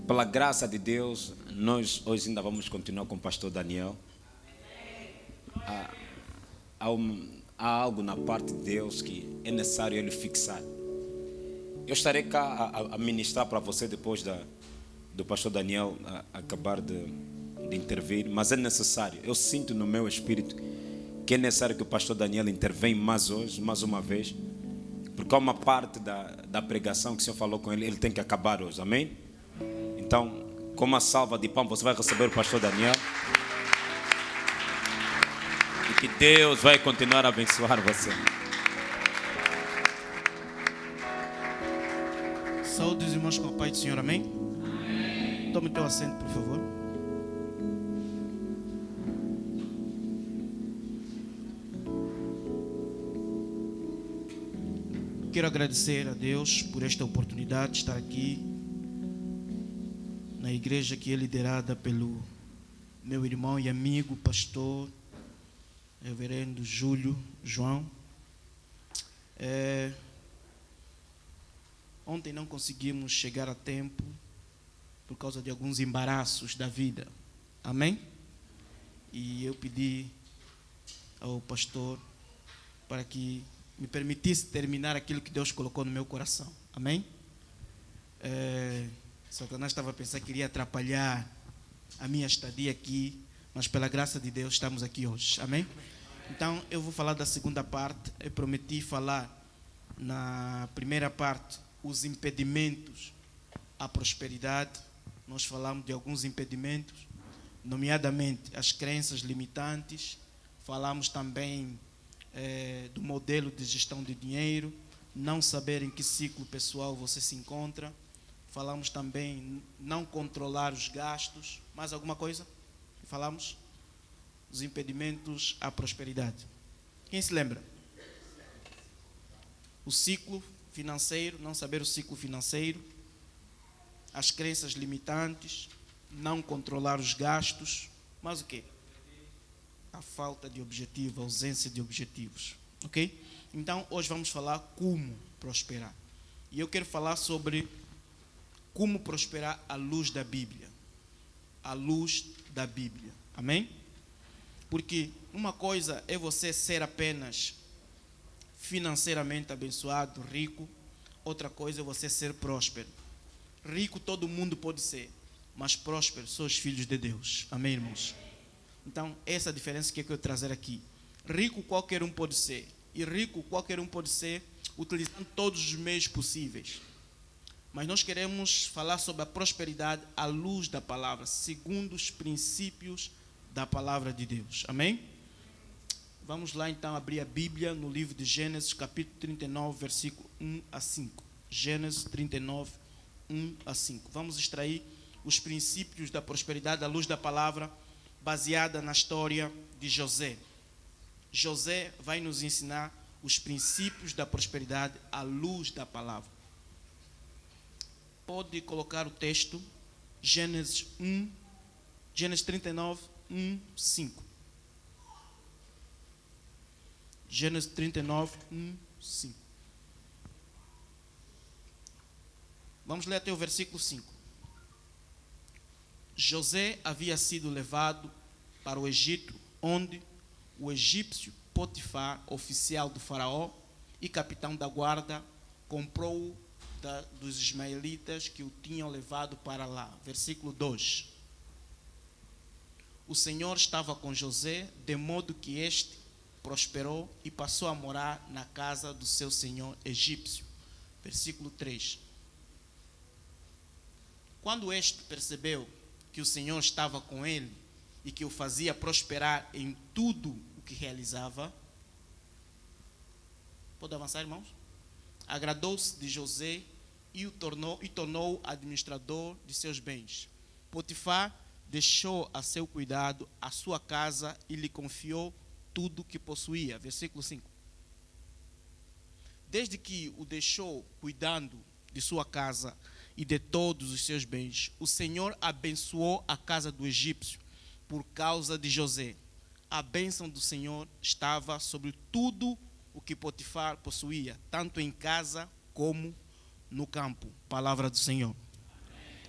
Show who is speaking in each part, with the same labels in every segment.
Speaker 1: Pela graça de Deus, nós hoje ainda vamos continuar com o pastor Daniel. Há algo na parte de Deus que é necessário ele fixar. Eu estarei cá a ministrar para você depois do pastor Daniel acabar de intervir, mas é necessário. Eu sinto no meu espírito que é necessário que o pastor Daniel intervenha mais hoje, mais uma vez, porque há uma parte da pregação que o Senhor falou com ele tem que acabar hoje, amém? Então, com uma salva de palmas, você vai receber o pastor Daniel. E que Deus vai continuar a abençoar você.
Speaker 2: Saúde, irmãos, com a paz do Senhor, amém? Tome teu assento, por favor. Quero agradecer a Deus por esta oportunidade de estar aqui na igreja que é liderada pelo meu irmão e amigo, pastor reverendo Júlio João. Ontem não conseguimos chegar a tempo por causa de alguns embaraços da vida, amém? E eu pedi ao pastor para que me permitisse terminar aquilo que Deus colocou no meu coração, amém? Satanás estava a pensar que iria atrapalhar a minha estadia aqui, mas pela graça de Deus estamos aqui hoje, amém? Então eu vou falar da segunda parte. Eu prometi falar na primeira parte os impedimentos à prosperidade. Nós falamos de alguns impedimentos, nomeadamente as crenças limitantes. Falamos também do modelo de gestão de dinheiro, não saber em que ciclo pessoal você se encontra. Falamos também não controlar os gastos. Mais alguma coisa? Falamos os impedimentos à prosperidade. Quem se lembra? O ciclo financeiro, não saber o ciclo financeiro, as crenças limitantes, não controlar os gastos, mas o quê? A falta de objetivo, a ausência de objetivos, ok? Então, hoje vamos falar como prosperar. E eu quero falar sobre como prosperar à luz da Bíblia. À luz da Bíblia, amém? Porque uma coisa é você ser apenas financeiramente abençoado, rico. Outra coisa é você ser próspero. Rico todo mundo pode ser, mas próspero são os filhos de Deus. Amém, irmãos? Então, essa é a diferença que eu quero trazer aqui. Rico qualquer um pode ser. E rico qualquer um pode ser utilizando todos os meios possíveis. Mas nós queremos falar sobre a prosperidade à luz da palavra, segundo os princípios da palavra de Deus, amém? Vamos lá então abrir a Bíblia no livro de Gênesis, capítulo 39, versículo 1 a 5. Gênesis 39, 1 a 5. Vamos extrair os princípios da prosperidade à luz da palavra, baseada na história de José. José vai nos ensinar os princípios da prosperidade à luz da palavra. Pode colocar o texto, Gênesis 39, 1, 5. Gênesis 39, 1, 5. Vamos ler até o versículo 5. José havia sido levado para o Egito, onde o egípcio Potifar, oficial do faraó e capitão da guarda, comprou-o dos ismaelitas que o tinham levado para lá. Versículo 2. O Senhor estava com José, de modo que este prosperou e passou a morar na casa do seu senhor egípcio. Versículo 3. Quando este percebeu que o Senhor estava com ele e que o fazia prosperar em tudo o que realizava, pode avançar, irmãos? Agradou-se de José e o tornou administrador de seus bens. Potifar deixou a seu cuidado a sua casa e lhe confiou tudo que possuía. Versículo 5. Desde que o deixou cuidando de sua casa e de todos os seus bens, o Senhor abençoou a casa do egípcio por causa de José. A bênção do Senhor estava sobre tudo o que Potifar possuía, tanto em casa como no campo. Palavra do Senhor.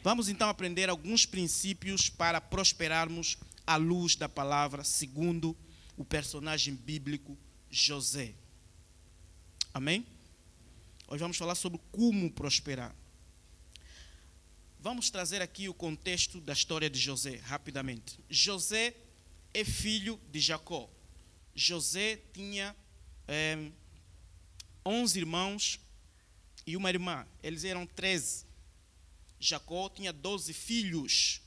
Speaker 2: Vamos então aprender alguns princípios para prosperarmos à luz da palavra, segundo o personagem bíblico José. Amém? Hoje vamos falar sobre como prosperar. Vamos trazer aqui o contexto da história de José, rapidamente. José é filho de Jacó. José tinha 11 irmãos e uma irmã. Eles eram 13. Jacó tinha 12 filhos,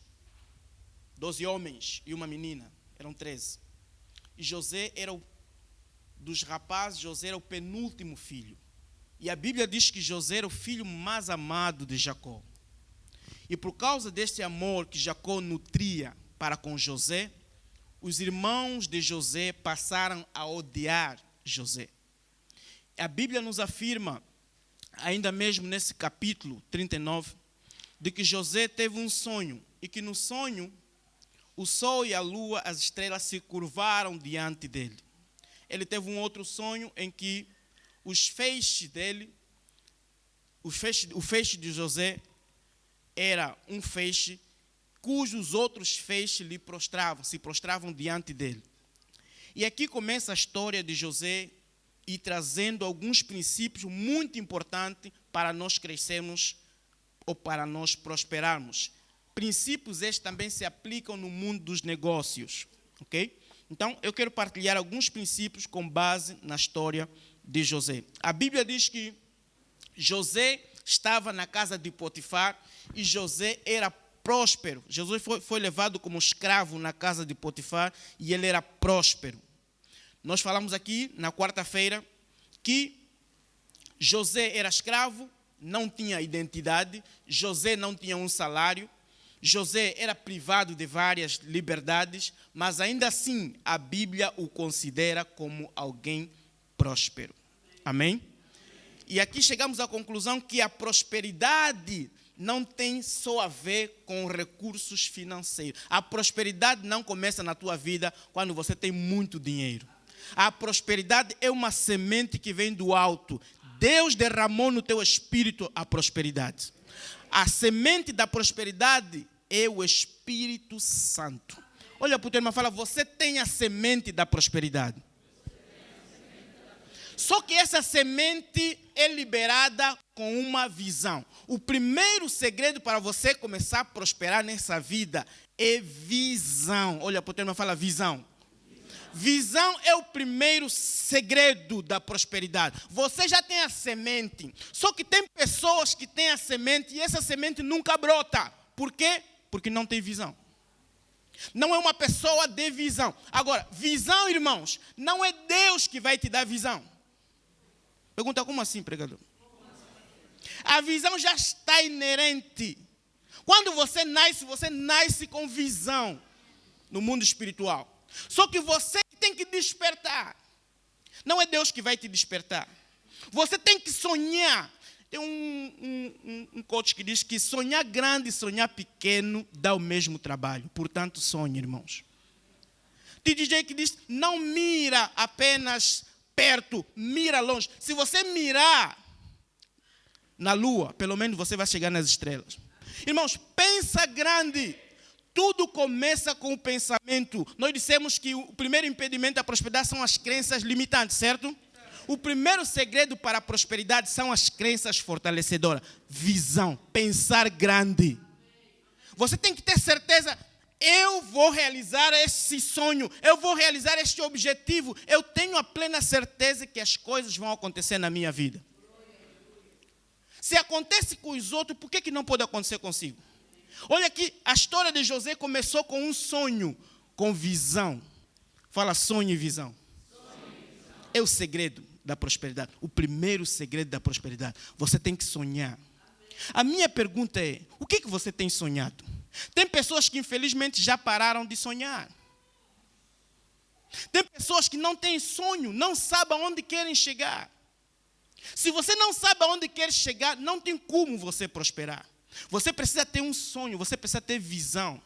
Speaker 2: 12 homens e uma menina. Eram 13. E José dos rapazes, José era o penúltimo filho. E a Bíblia diz que José era o filho mais amado de Jacó. E por causa deste amor que Jacó nutria para com José, os irmãos de José passaram a odiar José. A Bíblia nos afirma, ainda mesmo nesse capítulo 39, de que José teve um sonho e que no sonho o sol e a lua, as estrelas se curvaram diante dele. Ele teve um outro sonho em que os feixes dele, o feixe de José era um feixe cujos outros feixes se prostravam diante dele. E aqui começa a história de José e trazendo alguns princípios muito importantes para nós crescermos ou para nós prosperarmos. Princípios estes também se aplicam no mundo dos negócios, ok? Então, eu quero partilhar alguns princípios com base na história de José. A Bíblia diz que José estava na casa de Potifar e José era próspero. José foi levado como escravo na casa de Potifar e ele era próspero. Nós falamos aqui na quarta-feira que José era escravo, não tinha identidade, José não tinha um salário, José era privado de várias liberdades, mas ainda assim a Bíblia o considera como alguém próspero. Amém? E aqui chegamos à conclusão que a prosperidade não tem só a ver com recursos financeiros. A prosperidade não começa na tua vida quando você tem muito dinheiro. A prosperidade é uma semente que vem do alto. Deus derramou no teu espírito a prosperidade. A semente da prosperidade é o Espírito Santo. Olha para o teu irmão e fala, você tem a semente da prosperidade. Só que essa semente é liberada com uma visão. O primeiro segredo para você começar a prosperar nessa vida é visão. Olha para o teu irmão e fala, visão. Visão é o primeiro segredo da prosperidade. Você já tem a semente. Só que tem pessoas que têm a semente e essa semente nunca brota. Por quê? Porque não tem visão. Não é uma pessoa de visão. Agora, visão, irmãos, não é Deus que vai te dar visão. Pergunta, como assim, pregador? A visão já está inerente. Quando você nasce com visão no mundo espiritual. Só que você tem que despertar. Não é Deus que vai te despertar. Você tem que sonhar. Tem um coach que diz que sonhar grande e sonhar pequeno dá o mesmo trabalho. Portanto, sonhe, irmãos. Tem DJ que diz, não mira apenas perto, mira longe. Se você mirar na lua, pelo menos você vai chegar nas estrelas. Irmãos, pensa grande. Tudo começa com o pensamento. Nós dissemos que o primeiro impedimento da prosperidade são as crenças limitantes, certo? O primeiro segredo para a prosperidade são as crenças fortalecedoras. Visão, pensar grande. Você tem que ter certeza, eu vou realizar esse sonho, eu vou realizar este objetivo. Eu tenho a plena certeza que as coisas vão acontecer na minha vida. Se acontece com os outros, por que não pode acontecer consigo? Olha aqui, a história de José começou com um sonho, com visão. Fala, sonho e visão. É o segredo da prosperidade. O primeiro segredo da prosperidade. Você tem que sonhar. A minha pergunta é, o que você tem sonhado? Tem pessoas que infelizmente já pararam de sonhar. Tem pessoas que não têm sonho, não sabem aonde querem chegar. Se você não sabe aonde quer chegar, não tem como você prosperar. Você precisa ter um sonho, você precisa ter visão.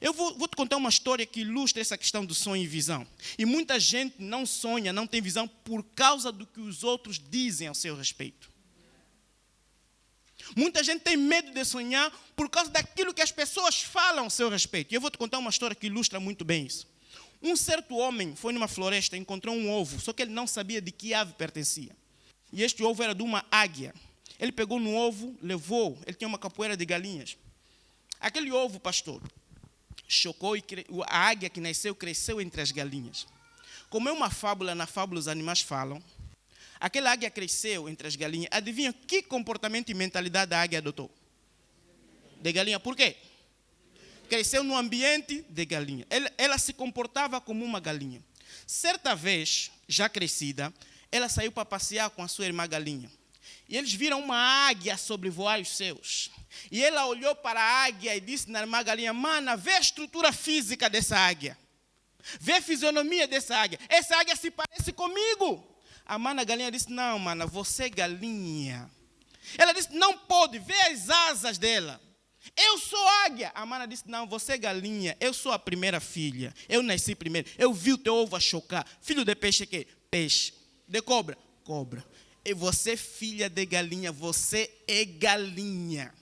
Speaker 2: Eu vou te contar uma história que ilustra essa questão do sonho e visão. E muita gente não sonha, não tem visão por causa do que os outros dizem ao seu respeito. Muita gente tem medo de sonhar por causa daquilo que as pessoas falam a seu respeito. E eu vou te contar uma história que ilustra muito bem isso. Um certo homem foi numa floresta, encontrou um ovo, só que ele não sabia de que ave pertencia. E este ovo era de uma águia. Ele pegou no ovo, levou, ele tinha uma capoeira de galinhas. Aquele ovo, pastor, chocou e a águia que nasceu cresceu entre as galinhas. Como é uma fábula, na fábula os animais falam, aquela águia cresceu entre as galinhas. Adivinha que comportamento e mentalidade a águia adotou? De galinha. Por quê? Cresceu no ambiente de galinha. Ela se comportava como uma galinha. Certa vez, já crescida, ela saiu para passear com a sua irmã galinha. E eles viram uma águia sobrevoar os céus. E ela olhou para a águia e disse na irmã galinha: mana, vê a estrutura física dessa águia. Vê a fisionomia dessa águia. Essa águia se parece comigo. A mana galinha disse: não, mana, você é galinha. Ela disse: não pode, vê as asas dela. Eu sou águia. A mana disse: não, você é galinha. Eu sou a primeira filha. Eu nasci primeiro. Eu vi o teu ovo a chocar. Filho de peixe é quê? Peixe. De cobra? Cobra. E você, filha de galinha, você é galinha.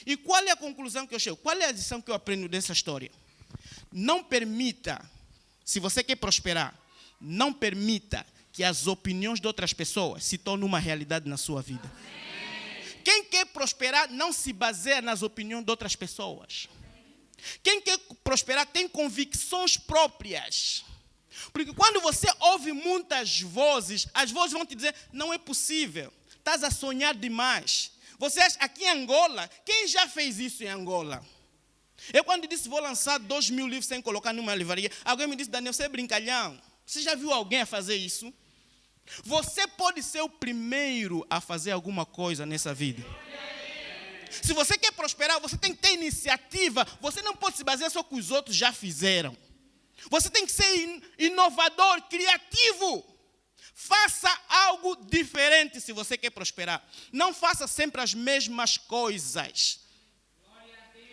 Speaker 2: E qual é a conclusão que eu chego? Qual é a lição que eu aprendo dessa história? Não permita, se você quer prosperar, não permita que as opiniões de outras pessoas se tornem uma realidade na sua vida. Quem quer prosperar não se baseia nas opiniões de outras pessoas. Quem quer prosperar tem convicções próprias. Porque quando você ouve muitas vozes, as vozes vão te dizer: não é possível, estás a sonhar demais. Você acha, aqui em Angola, quem já fez isso em Angola? Eu quando disse vou lançar 2.000 livros sem colocar numa livraria, alguém me disse: Daniel, você é brincalhão. Você já viu alguém a fazer isso? Você pode ser o primeiro a fazer alguma coisa nessa vida. Se você quer prosperar, você tem que ter iniciativa. Você não pode se basear só com os outros já fizeram. Você tem que ser inovador, criativo. Faça algo diferente se você quer prosperar. Não faça sempre as mesmas coisas.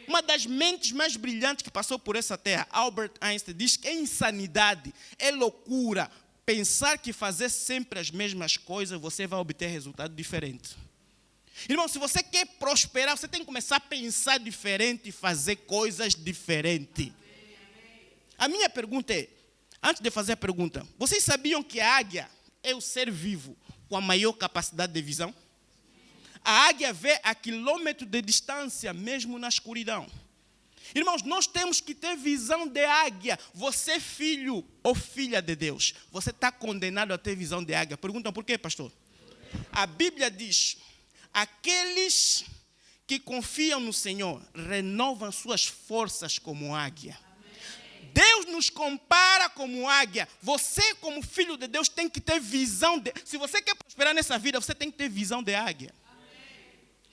Speaker 2: Uma das mentes mais brilhantes que passou por essa terra, Albert Einstein, diz que é insanidade, é loucura pensar que fazer sempre as mesmas coisas você vai obter resultado diferente. Irmão, se você quer prosperar, você tem que começar a pensar diferente e fazer coisas diferentes. A minha pergunta é, antes de fazer a pergunta, vocês sabiam que a águia é o ser vivo com a maior capacidade de visão? A águia vê a quilômetros de distância, mesmo na escuridão. Irmãos, nós temos que ter visão de águia. Você é filho ou filha de Deus, você está condenado a ter visão de águia. Perguntam por quê, pastor? A Bíblia diz: aqueles que confiam no Senhor renovam suas forças como águia. Deus nos compara como águia. Você, como filho de Deus, tem que ter visão de... Se você quer prosperar nessa vida, você tem que ter visão de águia.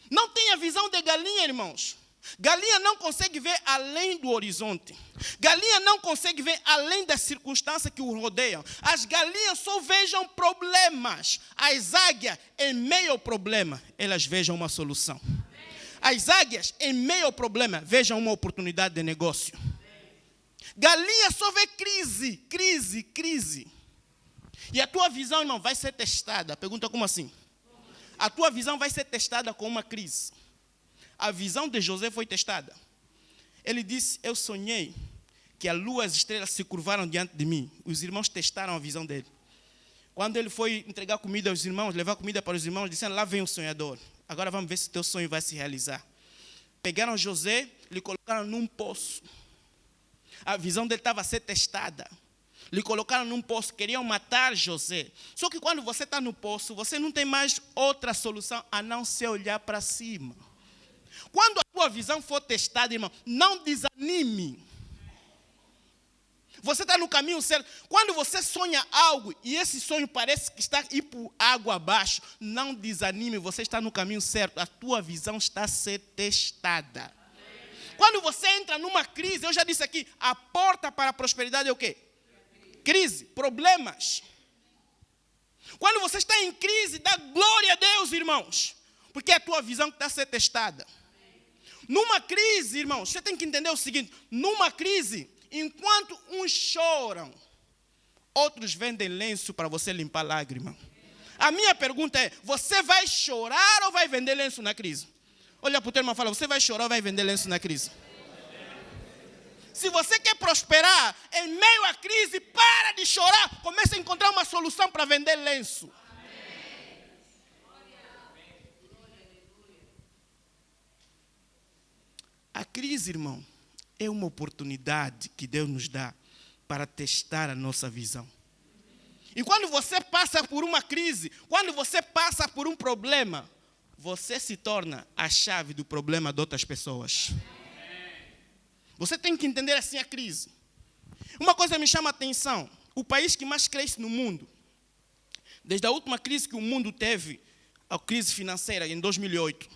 Speaker 2: Não tenha visão de galinha, irmãos. Galinha não consegue ver além do horizonte. Galinha não consegue ver além das circunstâncias que o rodeiam. As galinhas só vejam problemas. As águias, em meio ao problema, elas vejam uma solução. As águias, em meio ao problema, vejam uma oportunidade de negócio. Galinha só vê crise, crise, crise. E a tua visão, irmão, vai ser testada. Pergunta: como assim? A tua visão vai ser testada com uma crise. A visão de José foi testada. Ele disse: eu sonhei que a lua e as estrelas se curvaram diante de mim. Os irmãos testaram a visão dele. Quando ele foi entregar comida aos irmãos, levar comida para os irmãos, disseram: lá vem o sonhador. Agora vamos ver se o teu sonho vai se realizar. Pegaram José, lhe colocaram num poço. A visão dele estava a ser testada. Lhe colocaram num poço, queriam matar José. Só que quando você está no poço, você não tem mais outra solução a não ser olhar para cima. Quando a tua visão for testada, irmão, não desanime. Você está no caminho certo. Quando você sonha algo e esse sonho parece que está indo por água abaixo, não desanime, você está no caminho certo. A tua visão está a ser testada. Quando você entra numa crise, eu já disse aqui, a porta para a prosperidade é o quê? Crise, problemas. Quando você está em crise, dá glória a Deus, irmãos, porque é a tua visão que está a ser testada. Numa crise, irmãos, você tem que entender o seguinte: numa crise, enquanto uns choram, outros vendem lenço para você limpar lágrima. A minha pergunta é: você vai chorar ou vai vender lenço na crise? Olha para o teu irmão e fala, você vai chorar ou vai vender lenço na crise? Se você quer prosperar em meio à crise, para de chorar. Comece a encontrar uma solução para vender lenço. A crise, irmão, é uma oportunidade que Deus nos dá para testar a nossa visão. E quando você passa por uma crise, quando você passa por um problema, você se torna a chave do problema de outras pessoas. Você tem que entender assim a crise. Uma coisa me chama a atenção. O país que mais cresce no mundo, desde a última crise que o mundo teve, a crise financeira em 2008,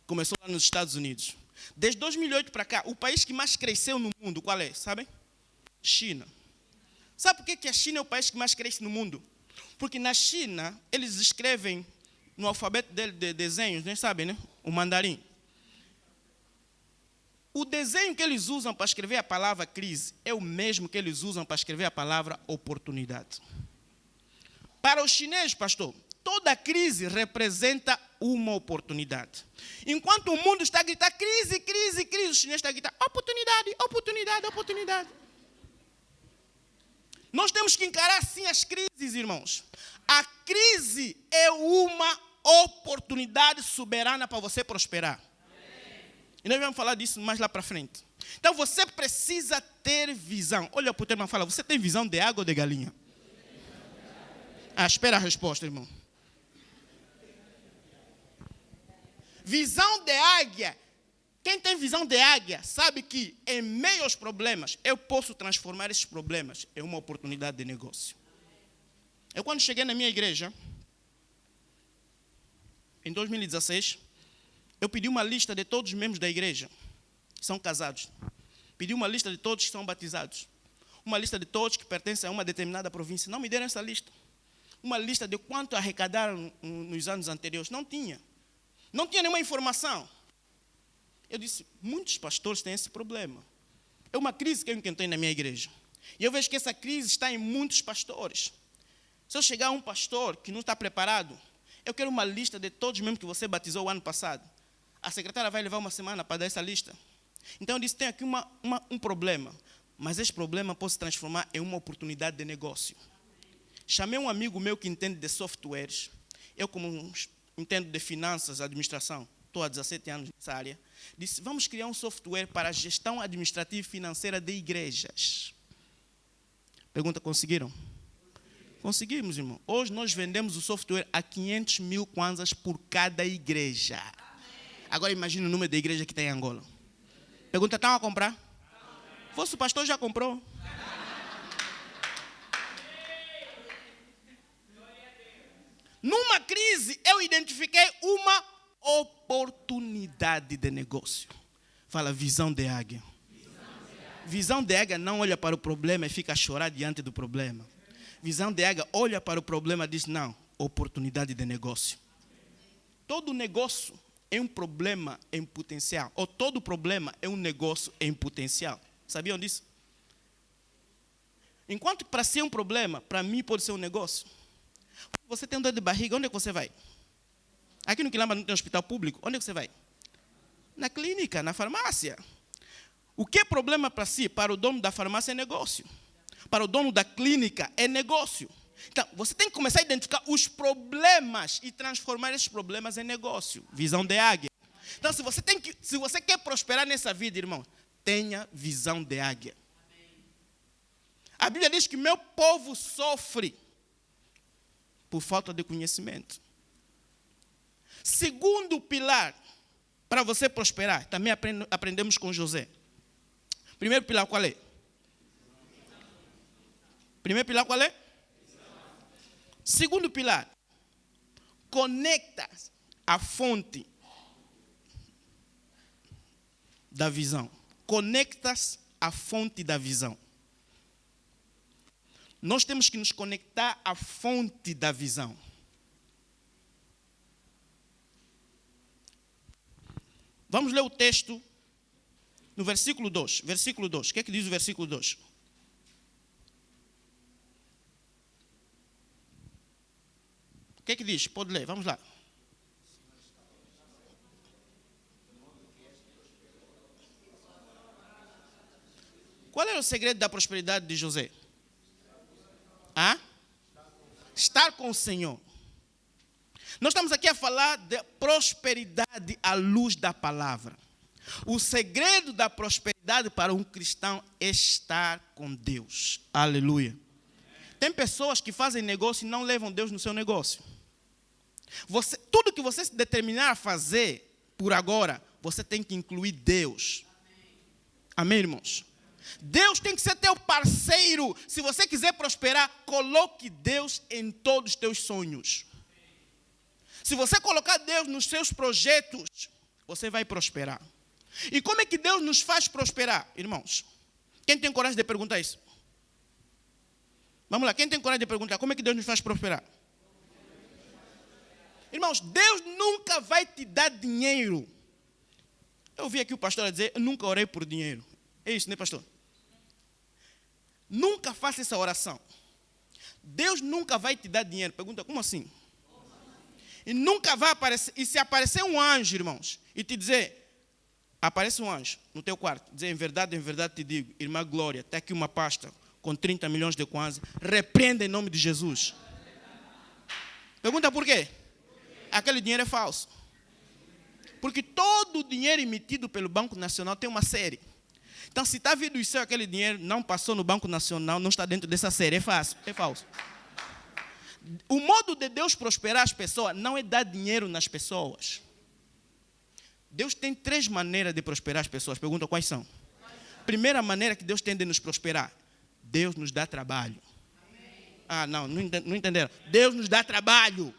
Speaker 2: começou lá nos Estados Unidos. Desde 2008 para cá, o país que mais cresceu no mundo, qual é? Sabem? China. Sabe por que a China é o país que mais cresce no mundo? Porque na China, eles escrevem no alfabeto de desenhos, nem sabem, né? O mandarim. O desenho que eles usam para escrever a palavra crise é o mesmo que eles usam para escrever a palavra oportunidade. Para os chineses, pastor, toda crise representa uma oportunidade. Enquanto o mundo está a gritar crise, crise, crise, os chineses estão a gritar oportunidade, oportunidade, oportunidade. Nós temos que encarar assim as crises, irmãos. A crise é uma oportunidade soberana para você prosperar. E nós vamos falar disso mais lá para frente. Então você precisa ter visão. Olha para o teu irmão e fala, você tem visão de água ou de galinha? Espera a resposta, irmão. Visão de águia. Quem tem visão de águia sabe que em meio aos problemas, eu posso transformar esses problemas em uma oportunidade de negócio. Eu quando cheguei na minha igreja, em 2016, eu pedi uma lista de todos os membros da igreja que são casados. Pedi uma lista de todos que são batizados. Uma lista de todos que pertencem a uma determinada província. Não me deram essa lista. Uma lista de quanto arrecadaram nos anos anteriores. Não tinha. Não tinha nenhuma informação. Eu disse, muitos pastores têm esse problema. É uma crise que eu encontrei na minha igreja. E eu vejo que essa crise está em muitos pastores. Se eu chegar a um pastor que não está preparado, eu quero uma lista de todos os membros que você batizou o ano passado. A secretária vai levar uma semana para dar essa lista. Então eu disse, tem aqui um problema. Mas esse problema pode se transformar em uma oportunidade de negócio. Chamei um amigo meu que entende de softwares. Eu, como entendo de finanças, administração, estou há 17 anos nessa área. Disse, vamos criar um software para a gestão administrativa e financeira de igrejas. Pergunta, conseguiram? Conseguimos, irmão. Hoje nós vendemos o software a 500 mil kwanzas por cada igreja. Agora imagine o número de igreja que tem em Angola. Pergunta, estão a comprar? Vosso pastor já comprou? Numa crise, eu identifiquei uma oportunidade de negócio. Fala, visão de águia. Visão de águia não olha para o problema e fica a chorar diante do problema. Visão de águia olha para o problema e diz, não, oportunidade de negócio. Todo negócio é um problema em potencial. Ou todo problema é um negócio em potencial. Sabiam disso? Enquanto para si é um problema, para mim pode ser um negócio. Você tem dor de barriga, onde é que você vai? Aqui no Quilamba não tem hospital público, onde é que você vai? Na clínica, na farmácia. O que é problema para si? Para o dono da farmácia é negócio. Para o dono da clínica é negócio. Então, você tem que começar a identificar os problemas e transformar esses problemas em negócio. Visão de águia. Então, se você quer prosperar nessa vida, irmão, tenha visão de águia. A Bíblia diz que meu povo sofre por falta de conhecimento. Segundo pilar para você prosperar, também aprendemos com José. Primeiro pilar qual é? Primeiro pilar qual é? Segundo pilar, conecta a fonte da visão. Conectas a fonte da visão. Nós temos que nos conectar à fonte da visão. Vamos ler o texto no versículo 2. Versículo 2. O que é que diz o versículo 2? O que é que diz? Pode ler, vamos lá. Qual era o segredo da prosperidade de José? Estar com o Senhor. Nós estamos aqui a falar de prosperidade à luz da palavra. O segredo da prosperidade para um cristão é estar com Deus. Aleluia. Tem pessoas que fazem negócio e não levam Deus no seu negócio. Tudo que você se determinar a fazer por agora, você tem que incluir Deus. Amém, irmãos? Deus tem que ser teu parceiro. Se você quiser prosperar, coloque Deus em todos os teus sonhos. Se você colocar Deus nos seus projetos, você vai prosperar. E como é que Deus nos faz prosperar, irmãos? Quem tem coragem de perguntar isso? Vamos lá, quem tem coragem de perguntar como é que Deus nos faz prosperar? Irmãos, Deus nunca vai te dar dinheiro. Eu ouvi aqui o pastor dizer, eu nunca orei por dinheiro. É isso, né, pastor? Nunca faça essa oração. Deus nunca vai te dar dinheiro. Pergunta, como assim? E nunca vai aparecer. E se aparecer um anjo, irmãos, e te dizer, aparece um anjo no teu quarto, dizer, em verdade te digo, irmã Glória, está aqui uma pasta com 30 milhões de kwanza, repreenda em nome de Jesus. Pergunta por quê? Aquele dinheiro é falso. Porque todo o dinheiro emitido pelo Banco Nacional tem uma série. Então, se está vindo do céu aquele dinheiro, não passou no Banco Nacional, não está dentro dessa série, é falso. O modo de Deus prosperar as pessoas não é dar dinheiro nas pessoas. Deus tem 3 maneiras de prosperar as pessoas. Pergunta quais são? Primeira maneira que Deus tem de nos prosperar. Deus nos dá trabalho. Não entenderam. Deus nos dá trabalho.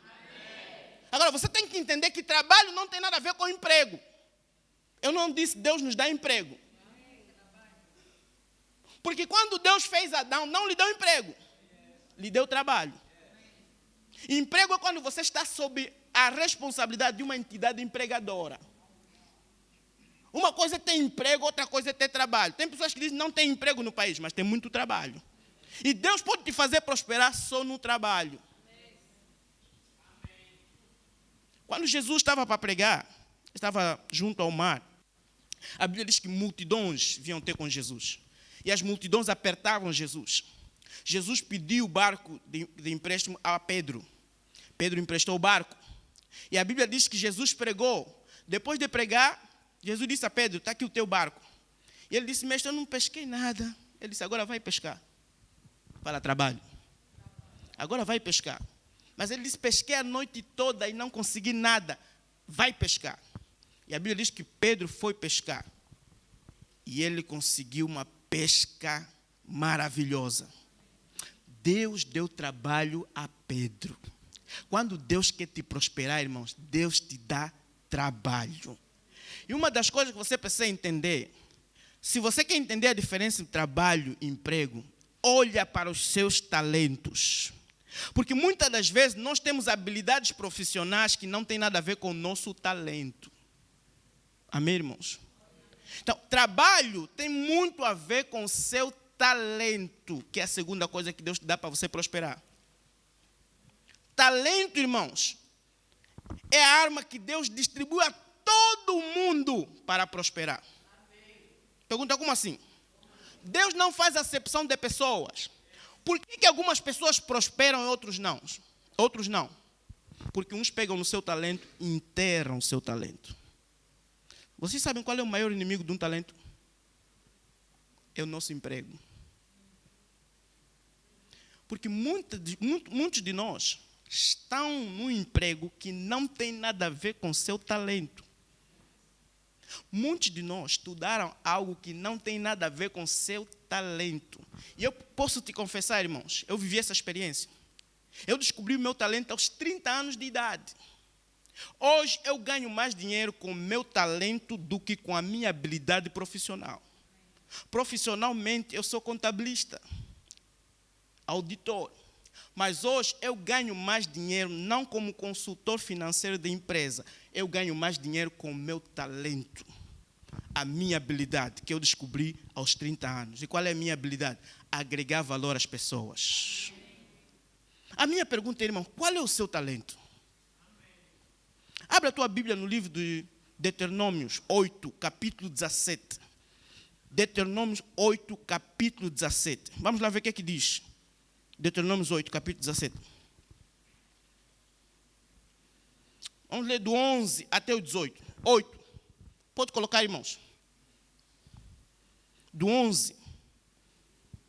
Speaker 2: Agora, você tem que entender que trabalho não tem nada a ver com emprego. Eu não disse Deus nos dá emprego. Porque quando Deus fez Adão, não lhe deu emprego. Lhe deu trabalho. Emprego é quando você está sob a responsabilidade de uma entidade empregadora. Uma coisa é ter emprego, outra coisa é ter trabalho. Tem pessoas que dizem que não tem emprego no país, mas tem muito trabalho. E Deus pode te fazer prosperar só no trabalho. Quando Jesus estava para pregar, estava junto ao mar, a Bíblia diz que multidões vinham ter com Jesus. E as multidões apertavam Jesus. Jesus pediu o barco de empréstimo a Pedro. Pedro emprestou o barco. E a Bíblia diz que Jesus pregou. Depois de pregar, Jesus disse a Pedro, está aqui o teu barco. E ele disse, mestre, eu não pesquei nada. Ele disse, agora vai pescar. Para trabalho. Agora vai pescar. Mas ele disse, pesquei a noite toda e não consegui nada. Vai pescar. E a Bíblia diz que Pedro foi pescar. E ele conseguiu uma pesca maravilhosa. Deus deu trabalho a Pedro. Quando Deus quer te prosperar, irmãos, Deus te dá trabalho. E uma das coisas que você precisa entender, se você quer entender a diferença entre trabalho e emprego, olha para os seus talentos. Porque muitas das vezes nós temos habilidades profissionais que não tem nada a ver com o nosso talento. Amém, irmãos? Então, trabalho tem muito a ver com o seu talento, que é a segunda coisa que Deus te dá para você prosperar. Talento, irmãos, é a arma que Deus distribui a todo mundo para prosperar. Pergunta, como assim? Deus não faz acepção de pessoas. Por que algumas pessoas prosperam e outros não? Outros não. Porque uns pegam no seu talento e enterram o seu talento. Vocês sabem qual é o maior inimigo de um talento? É o nosso emprego. Porque muitos de nós estão num emprego que não tem nada a ver com seu talento. Muitos de nós estudaram algo que não tem nada a ver com seu talento. E eu posso te confessar, irmãos, eu vivi essa experiência. Eu descobri o meu talento aos 30 anos de idade. Hoje eu ganho mais dinheiro com o meu talento do que com a minha habilidade profissional. Profissionalmente eu sou contabilista, auditor. Mas hoje eu ganho mais dinheiro não como consultor financeiro de empresa. Eu ganho mais dinheiro com o meu talento. A minha habilidade que eu descobri aos 30 anos. E qual é a minha habilidade? Agregar valor às pessoas. A minha pergunta é, irmão, qual é o seu talento? Abra a tua Bíblia no livro de Deuteronômios 8, capítulo 17. Deuteronômio 8, capítulo 17. Vamos lá ver o que é que diz. Deuteronômio 8, capítulo 17. Vamos ler do 11 até o 18. 8. Pode colocar, irmãos. Do 11.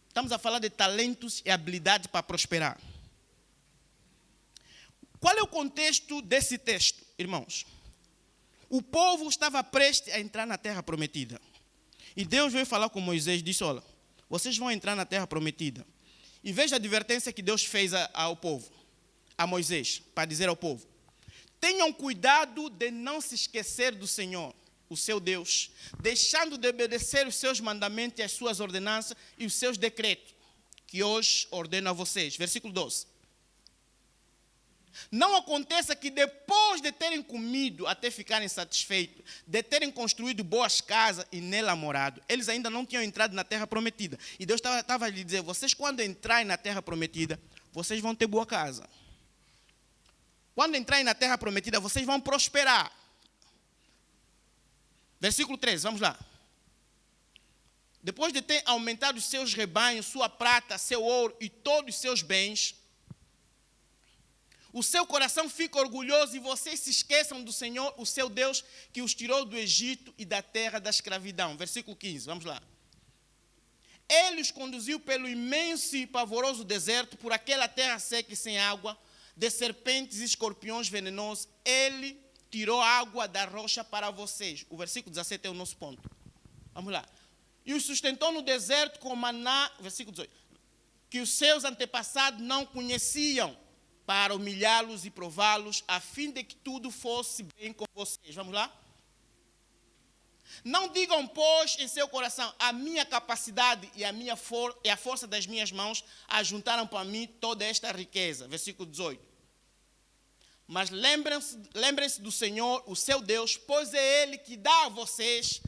Speaker 2: Estamos a falar de talentos e habilidades para prosperar. Qual é o contexto desse texto, irmãos? O povo estava prestes a entrar na terra prometida. E Deus veio falar com Moisés e disse, olha, vocês vão entrar na terra prometida. E veja a advertência que Deus fez ao povo, a Moisés, para dizer ao povo. Tenham cuidado de não se esquecer do Senhor, o seu Deus, deixando de obedecer os seus mandamentos e as suas ordenanças e os seus decretos, que hoje ordeno a vocês. Versículo 12. Não aconteça que depois de terem comido até ficarem satisfeitos, de terem construído boas casas e nela morado, eles ainda não tinham entrado na terra prometida. E Deus estava a lhe dizer, vocês quando entrarem na terra prometida, vocês vão ter boa casa. Quando entrarem na terra prometida, vocês vão prosperar. Versículo 13, vamos lá. Depois de ter aumentado os seus rebanhos, sua prata, seu ouro e todos os seus bens, o seu coração fica orgulhoso e vocês se esqueçam do Senhor, o seu Deus, que os tirou do Egito e da terra da escravidão. Versículo 15, vamos lá. Ele os conduziu pelo imenso e pavoroso deserto, por aquela terra seca e sem água, de serpentes e escorpiões venenosos. Ele tirou água da rocha para vocês. O versículo 17 é o nosso ponto. Vamos lá. E os sustentou no deserto com maná, versículo 18, que os seus antepassados não conheciam, para humilhá-los e prová-los, a fim de que tudo fosse bem com vocês. Vamos lá? Não digam, pois, em seu coração, a minha capacidade e a força das minhas mãos ajuntaram para mim toda esta riqueza. Versículo 18. Mas lembrem-se do Senhor, o seu Deus, pois é Ele que dá a vocês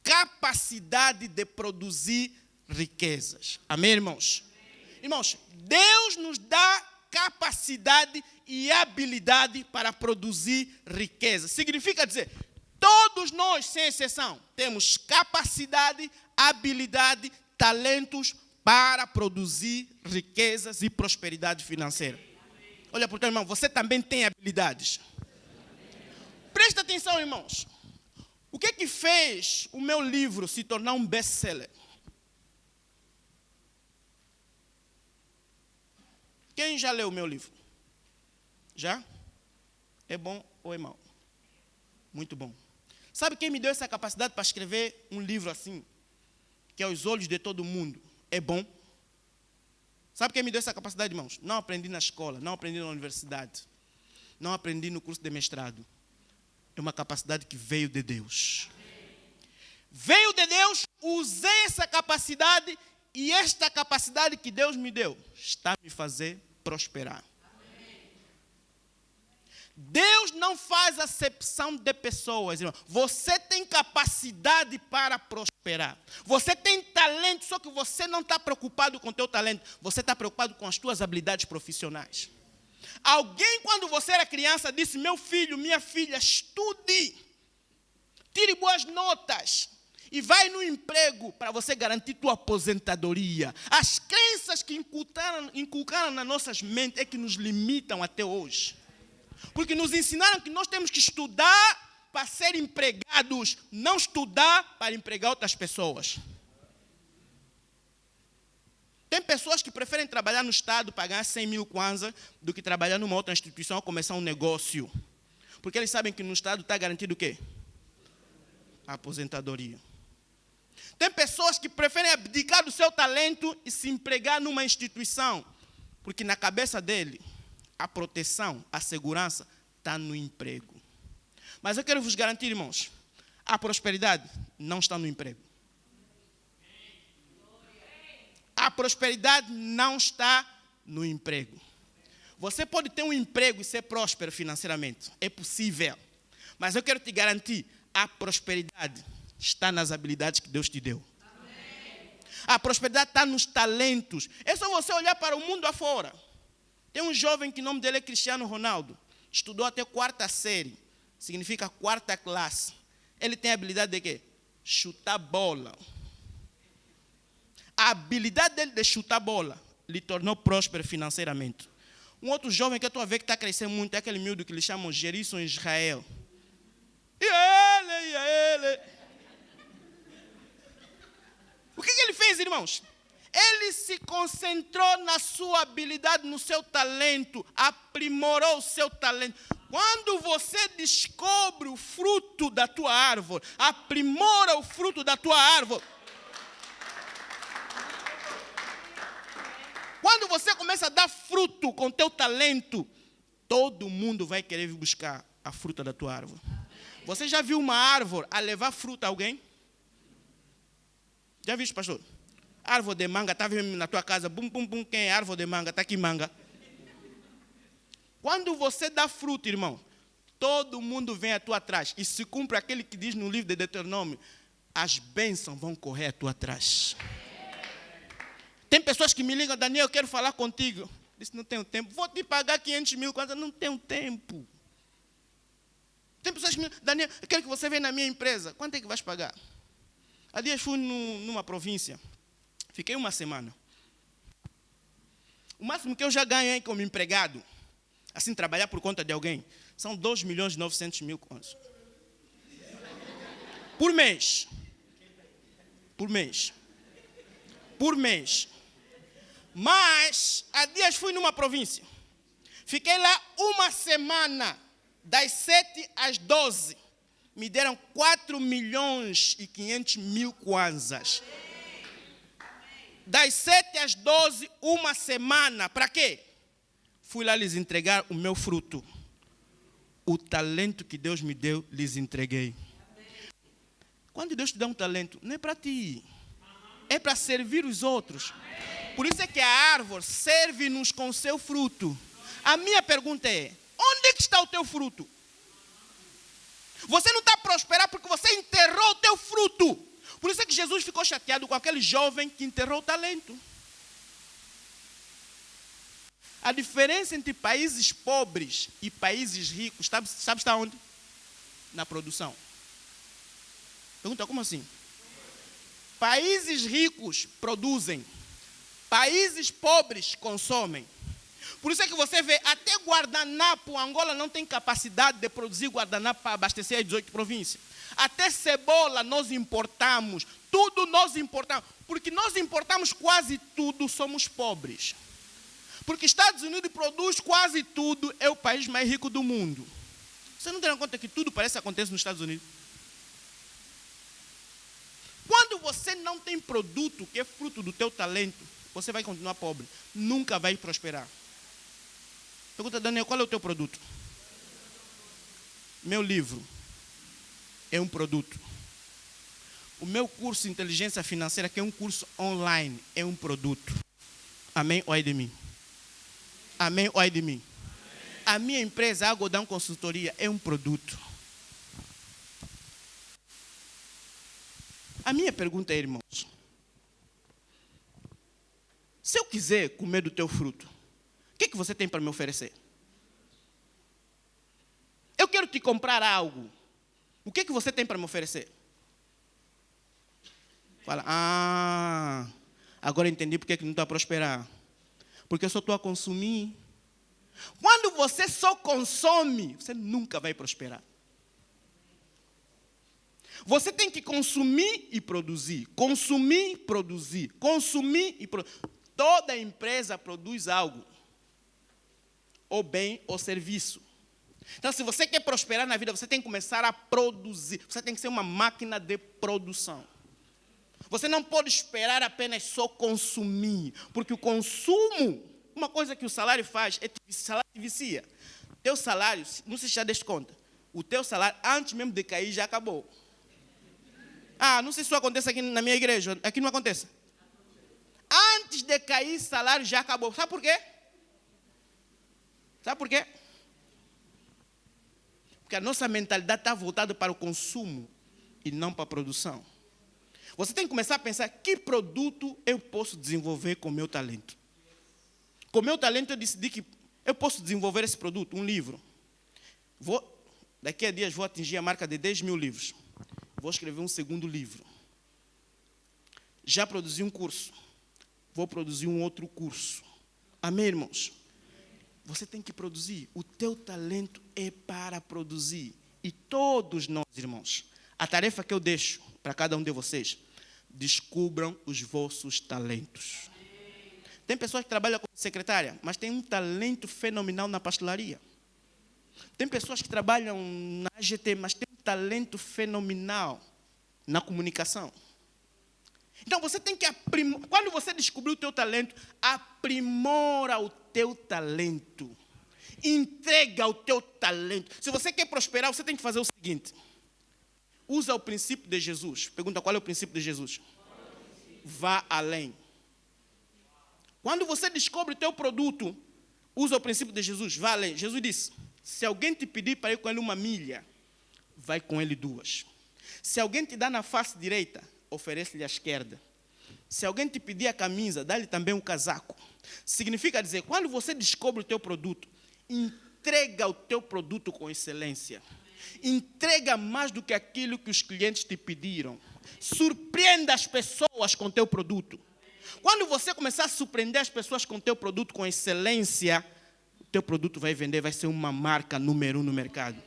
Speaker 2: capacidade de produzir riquezas. Amém, irmãos? Amém. Irmãos, Deus nos dá capacidade e habilidade para produzir riqueza. Significa dizer, todos nós, sem exceção, temos capacidade, habilidade, talentos para produzir riquezas e prosperidade financeira. Olha, portanto, irmão, você também tem habilidades. Presta atenção, irmãos. O que fez o meu livro se tornar um best-seller? Quem já leu o meu livro? Já? É bom ou é mau? Muito bom. Sabe quem me deu essa capacidade para escrever um livro assim, que aos olhos de todo mundo é bom? Sabe quem me deu essa capacidade, irmãos? Não aprendi na escola, não aprendi na universidade, não aprendi no curso de mestrado. É uma capacidade que veio de Deus. Veio de Deus, usei essa capacidade e esta capacidade que Deus me deu está a me fazer prosperar. Deus não faz acepção de pessoas, irmão. Você tem capacidade para prosperar. Você tem talento, só que você não está preocupado com o teu talento. Você está preocupado com as tuas habilidades profissionais. Alguém, quando você era criança, disse, meu filho, minha filha, estude. Tire boas notas. E vai no emprego para você garantir tua aposentadoria. As crenças que inculcaram nas nossas mentes é que nos limitam até hoje. Porque nos ensinaram que nós temos que estudar para ser empregados, não estudar para empregar outras pessoas. Tem pessoas que preferem trabalhar no Estado para ganhar 100 mil kwanza do que trabalhar numa outra instituição ou começar um negócio. Porque eles sabem que no Estado está garantido o quê? A aposentadoria. Tem pessoas que preferem abdicar do seu talento e se empregar numa instituição. Porque na cabeça dele, a proteção, a segurança está no emprego. Mas eu quero vos garantir, irmãos, a prosperidade não está no emprego. A prosperidade não está no emprego. Você pode ter um emprego e ser próspero financeiramente. É possível. Mas eu quero te garantir, a prosperidade está nas habilidades que Deus te deu. A prosperidade está nos talentos. É só você olhar para o mundo afora. Tem um jovem que o nome dele é Cristiano Ronaldo. Estudou até 4ª série. Significa 4ª classe. Ele tem a habilidade de quê? Chutar bola. a habilidade dele de chutar bola lhe tornou próspero financeiramente. Um outro jovem que eu estou a ver que está crescendo muito é aquele miúdo que lhe chamam Gerisson Israel. E ele. O que ele fez, irmãos? Ele se concentrou na sua habilidade, no seu talento, aprimorou o seu talento. Quando você descobre o fruto da tua árvore, aprimora o fruto da tua árvore. Quando você começa a dar fruto com teu talento, todo mundo vai querer buscar a fruta da tua árvore. Você já viu uma árvore a levar fruta a alguém? Já viu, pastor? Árvore de manga, está vendo na tua casa, bum, bum, bum, quem é árvore de manga? Está aqui manga. Quando você dá fruto, irmão, todo mundo vem a tua atrás. E se cumpre aquele que diz no livro de Deuteronômio, as bênçãos vão correr a tua atrás. Tem pessoas que me ligam, Daniel, eu quero falar contigo. Eu disse, não tenho tempo. Vou te pagar 500 mil, não tenho tempo. Tem pessoas que me ligam, Daniel, eu quero que você venha na minha empresa. Quanto é que vais pagar? Há dias fui numa província. Fiquei uma semana. O máximo que eu já ganhei como empregado, assim, trabalhar por conta de alguém, são 2.900.000 contos. Por mês. Por mês. Por mês. Mas, há dias fui numa província. Fiquei lá uma semana, das 7 às 12. Me deram 4.500.000 kwanzas. Das 7 às 12, uma semana. Para quê? Fui lá lhes entregar o meu fruto. O talento que Deus me deu, lhes entreguei. Quando Deus te dá um talento, não é para ti. É para servir os outros. Por isso é que a árvore serve-nos com o seu fruto. A minha pergunta é, onde é que está o teu fruto? Você não está a prosperar porque você enterrou o teu fruto. Por isso é que Jesus ficou chateado com aquele jovem que enterrou o talento. A diferença entre países pobres e países ricos, sabe está onde? Na produção. Pergunta, como assim? Países ricos produzem. Países pobres consomem. Por isso é que você vê, até guardanapo, Angola não tem capacidade de produzir guardanapo para abastecer as 18 províncias. Até cebola nós importamos, tudo nós importamos. Porque nós importamos quase tudo, somos pobres. Porque Estados Unidos produz quase tudo, é o país mais rico do mundo. Você não tem conta que tudo parece que acontece nos Estados Unidos? Quando você não tem produto que é fruto do teu talento, você vai continuar pobre, nunca vai prosperar. Pergunta, Daniel, qual é o teu produto? Meu livro é um produto. O meu curso de inteligência financeira, que é um curso online, é um produto. Amém ou ai de mim? Amém ou ai de mim? A minha empresa, a Algodão Consultoria, é um produto. A minha pergunta é, irmãos, se eu quiser comer do teu fruto, o que é que você tem para me oferecer? Eu quero te comprar algo. O que é que você tem para me oferecer? Fala, agora entendi porque é que não está a prosperar. Porque eu só estou a consumir. Quando você só consome, você nunca vai prosperar. Você tem que consumir e produzir. Consumir, produzir. Consumir e produzir. Toda empresa produz algo. Ou bem ou serviço. Então, se você quer prosperar na vida, você tem que começar a produzir. Você tem que ser uma máquina de produção. Você não pode esperar apenas só consumir. Porque o consumo, uma coisa que o salário faz, o salário te vicia. Teu salário, não sei se já deste conta, o teu salário, antes mesmo de cair, já acabou. Não sei se isso acontece aqui na minha igreja. Aqui não acontece. Antes de cair, salário já acabou. Sabe por quê? Sabe por quê? Porque a nossa mentalidade está voltada para o consumo e não para a produção. Você tem que começar a pensar que produto eu posso desenvolver com o meu talento. Com o meu talento eu decidi que eu posso desenvolver esse produto, um livro. Daqui a dias vou atingir a marca de 10 mil livros. Vou escrever um segundo livro. Já produzi um curso. vou produzir um outro curso. Amém, irmãos? Você tem que produzir. O teu talento é para produzir. E todos nós, irmãos, a tarefa que eu deixo para cada um de vocês, descubram os vossos talentos. Tem pessoas que trabalham como secretária, mas tem um talento fenomenal na pastelaria. Tem pessoas que trabalham na AGT, mas tem um talento fenomenal na comunicação. Então você tem que aprimorar. Quando você descobrir o teu talento, aprimora o teu talento. Entrega o teu talento. Se você quer prosperar, você tem que fazer o seguinte. Usa o princípio de Jesus. Pergunta, qual é o princípio de Jesus? Vá além. Quando você descobre o teu produto, usa o princípio de Jesus, vá além. Jesus disse, se alguém te pedir para ir com ele 1 milha, vai com ele 2. Se alguém te dá na face direita, oferece-lhe a esquerda. Se alguém te pedir a camisa, dá-lhe também um casaco. Significa dizer, quando você descobre o teu produto, entrega o teu produto com excelência. Entrega mais do que aquilo que os clientes te pediram. Surpreenda as pessoas com o teu produto. Quando você começar a surpreender as pessoas com o teu produto com excelência, o teu produto vai vender, vai ser uma marca número 1 no mercado.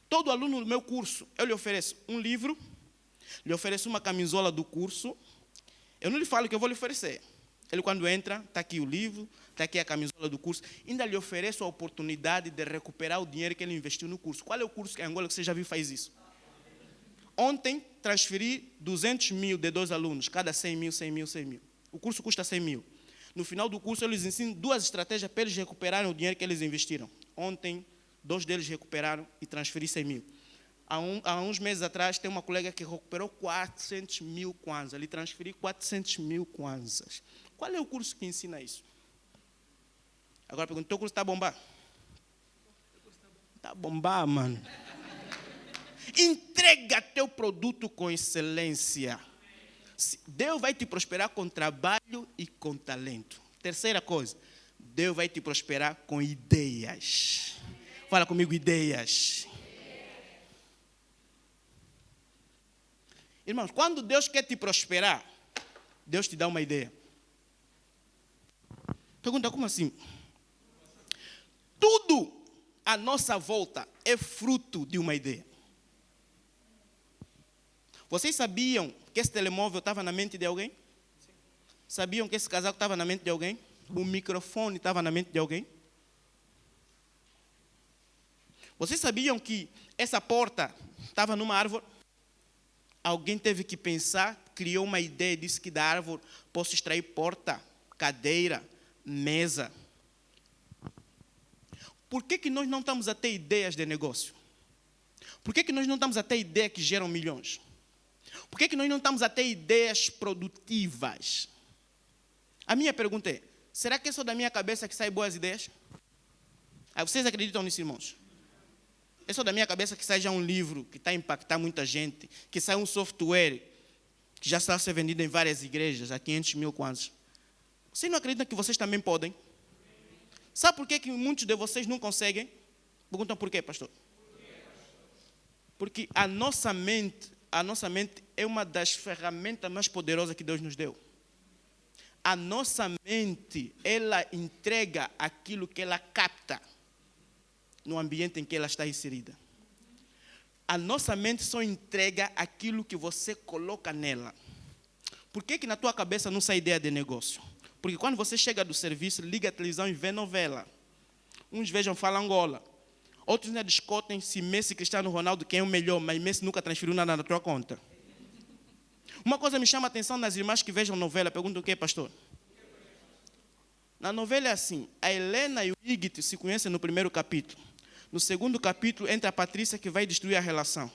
Speaker 2: Todo aluno do meu curso, eu lhe ofereço um livro, lhe ofereço uma camisola do curso. Eu não lhe falo o que eu vou lhe oferecer. Ele, quando entra, está aqui o livro, está aqui a camisola do curso. Ainda lhe ofereço a oportunidade de recuperar o dinheiro que ele investiu no curso. Qual é o curso que em Angola que você já viu faz isso? Ontem, transferi 200 mil de 2 alunos, cada 100 mil, 100 mil, 100 mil. O curso custa 100 mil. No final do curso, eu lhes ensino 2 estratégias para eles recuperarem o dinheiro que eles investiram. Ontem, 2 deles recuperaram e transferi 100 mil. Há uns meses atrás, tem uma colega que recuperou 400 mil kwanzas. Lhe transferi 400 mil kwanzas. Qual é o curso que ensina isso? Agora pergunto, teu curso está a bombar? Está a bombar, mano. Entrega teu produto com excelência. Deus vai te prosperar com trabalho e com talento. Terceira coisa, Deus vai te prosperar com ideias. Fala comigo, ideias. Irmãos, quando Deus quer te prosperar, Deus te dá uma ideia. Pergunta, como assim? Tudo à nossa volta é fruto de uma ideia. Vocês sabiam que esse telemóvel estava na mente de alguém? Sabiam que esse casaco estava na mente de alguém? O microfone estava na mente de alguém? Vocês sabiam que essa porta estava numa árvore? Alguém teve que pensar, criou uma ideia e disse que da árvore posso extrair porta, cadeira, mesa. Por que nós não estamos a ter ideias de negócio? Por que nós não estamos a ter ideias que geram milhões? Por que nós não estamos a ter ideias produtivas? A minha pergunta é, será que é só da minha cabeça que saem boas ideias? Vocês acreditam nisso, irmãos? É só da minha cabeça que sai já um livro que está a impactar muita gente, que sai um software que já está a ser vendido em várias igrejas, a 500 mil kwanzas. Vocês não acreditam que vocês também podem? Sabe por que muitos de vocês não conseguem? Perguntam por quê, pastor? Porque a nossa mente é uma das ferramentas mais poderosas que Deus nos deu. A nossa mente, ela entrega aquilo que ela capta no ambiente em que ela está inserida. A nossa mente só entrega aquilo que você coloca nela. Por que na tua cabeça não sai ideia de negócio? Porque quando você chega do serviço, liga a televisão e vê novela. Uns vejam Fala Angola. Outros ainda discutem se Messi e Cristiano Ronaldo quem é o melhor, mas Messi nunca transferiu nada na tua conta. Uma coisa me chama a atenção nas irmãs que vejam novela. Perguntam o que, pastor? Na novela é assim, a Helena e o Igit se conhecem no primeiro capítulo. No segundo capítulo entra a Patrícia que vai destruir a relação.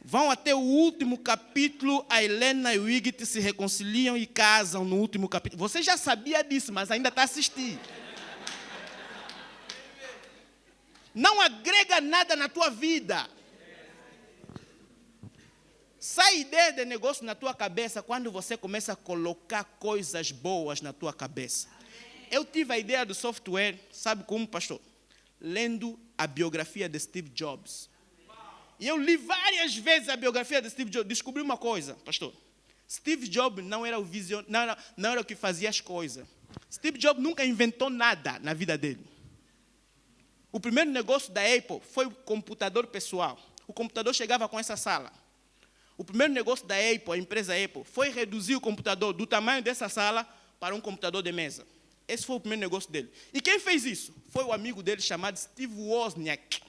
Speaker 2: Vão até o último capítulo, a Helena e o Igit se reconciliam e casam no último capítulo. Você já sabia disso, mas ainda está assistindo. Não agrega nada na tua vida. Sai ideia de negócio na tua cabeça quando você começa a colocar coisas boas na tua cabeça. Eu tive a ideia do software, sabe como, pastor? Lendo a biografia de Steve Jobs. E eu li várias vezes a biografia de Steve Jobs. Descobri uma coisa, pastor. Steve Jobs não era não era o que fazia as coisas. Steve Jobs nunca inventou nada na vida dele. O primeiro negócio da Apple foi o computador pessoal. O computador chegava com essa sala. O primeiro negócio da Apple, a empresa Apple, foi reduzir o computador do tamanho dessa sala para um computador de mesa. Esse foi o primeiro negócio dele. E quem fez isso? Foi o amigo dele chamado Steve Wozniak.